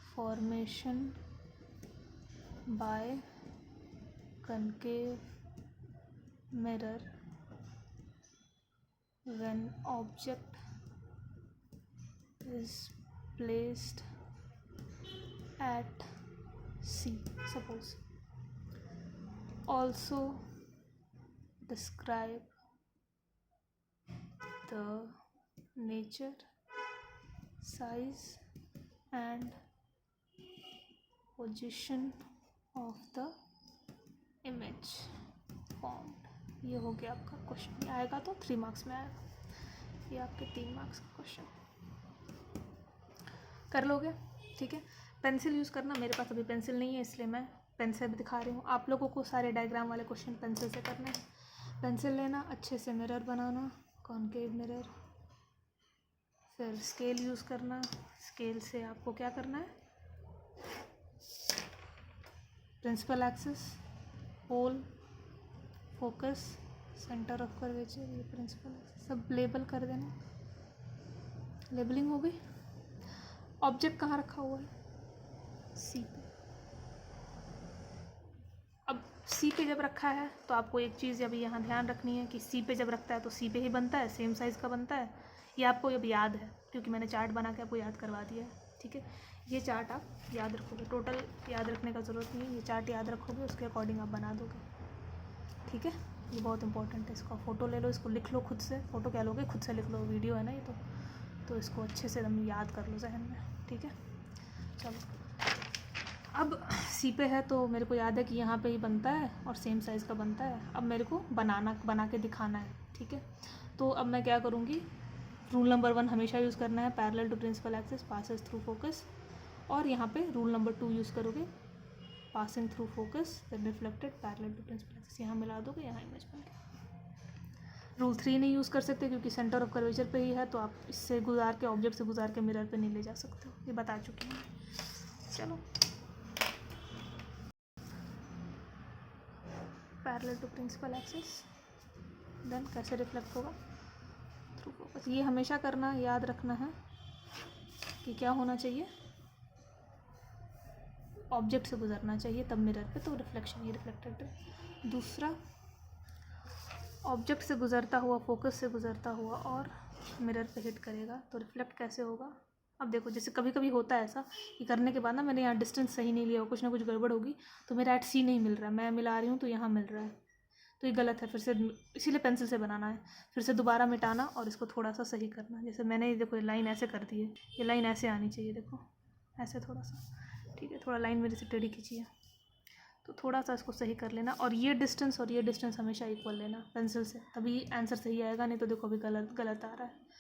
formation by concave mirror when object is placed at C, suppose. Also describe the nature, size and position of the image formed। ये हो गया आपका क्वेश्चन। ये आएगा तो 3 मार्क्स में आएगा, ये आपके 3 मार्क्स का क्वेश्चन कर लोगे, ठीक है। पेंसिल यूज़ करना, मेरे पास अभी पेंसिल नहीं है इसलिए मैं पेन से भी दिखा रही हूँ। आप लोगों को सारे डायग्राम वाले क्वेश्चन पेंसिल से करने हैं। पेंसिल लेना, अच्छे से मिरर बनाना, कॉनकेव मिरर, फिर स्केल यूज़ करना। स्केल से आपको क्या करना है, principal axis, pole, focus, centre of curvature, ये प्रिंसिपल एक्सिस सब लेबल कर देना। लेबलिंग हो गई। ऑब्जेक्ट कहाँ रखा हुआ है, सी पे। अब सी पे जब रखा है तो आपको एक चीज़ अभी यहाँ ध्यान रखनी है कि सी पे जब रखता है तो सी पे ही बनता है, सेम साइज़ का बनता है। ये आपको अब याद है क्योंकि मैंने चार्ट बना के आपको याद करवा दिया है, ठीक है। ये चार्ट आप याद रखोगे, टोटल याद रखने का ज़रूरत नहीं है, ये चार्ट याद रखोगे, उसके अकॉर्डिंग आप बना दोगे, ठीक है। ये बहुत इंपॉर्टेंट है। इसका फ़ोटो ले लो, इसको लिख लो खुद से। फ़ोटो क्या लोगे, खुद से लिख लो, वीडियो है ना ये तो इसको अच्छे से एकदम याद कर लो जहन में, ठीक है। चलो, अब सी पे है तो मेरे को याद है कि यहाँ पे ही बनता है और सेम साइज़ का बनता है। अब मेरे को बना के दिखाना है, ठीक है। तो अब मैं क्या करूँगी, रूल नंबर 1 हमेशा यूज़ करना है, parallel to principal axis passes through focus. और यहाँ पे रूल नंबर 2 यूज़ करोगे, passing through focus then reflected parallel to principal axis. यहाँ मिला दोगे, यहाँ इमेज बन गया। रूल 3 नहीं यूज़ कर सकते क्योंकि सेंटर ऑफ कर्वेचर पे ही है, तो आप इससे गुजार के, ऑब्जेक्ट से गुजार के मिरर पे नहीं ले जा सकते हो, ये बता चुकी हूँ। चलो, parallel to principal axis then कैसे रिफ्लेक्ट होगा, थ्रू फोकस। ये हमेशा करना, याद रखना है कि क्या होना चाहिए, ऑब्जेक्ट से गुजरना चाहिए तब मिरर पे, तो रिफ्लेक्शन ये रिफ्लेक्टेड रे। दूसरा, ऑब्जेक्ट से गुजरता हुआ, फोकस से गुजरता हुआ और मिरर पे हिट करेगा तो रिफ्लेक्ट कैसे होगा। अब देखो जैसे कभी कभी होता है ऐसा कि करने के बाद ना मैंने यहाँ डिस्टेंस सही नहीं लिया, कुछ ना कुछ गड़बड़ होगी, तो मेरा एट सी नहीं मिल रहा है, मैं मिला रही हूँ तो यहाँ मिल रहा है, तो ये गलत है। फिर से इसीलिए पेंसिल से बनाना है, फिर से दोबारा मिटाना और इसको थोड़ा सा सही करना। जैसे मैंने देखो ये लाइन ऐसे कर दी है, ये लाइन ऐसे आनी चाहिए, देखो ऐसे थोड़ा सा, ठीक है, थोड़ा लाइन मेरे से टेढ़ी खींचिए, तो थोड़ा सा इसको सही कर लेना। और ये डिस्टेंस हमेशा इक्वल लेना पेंसिल से, तभी आंसर सही आएगा, नहीं तो देखो अभी गलत गलत आ रहा है।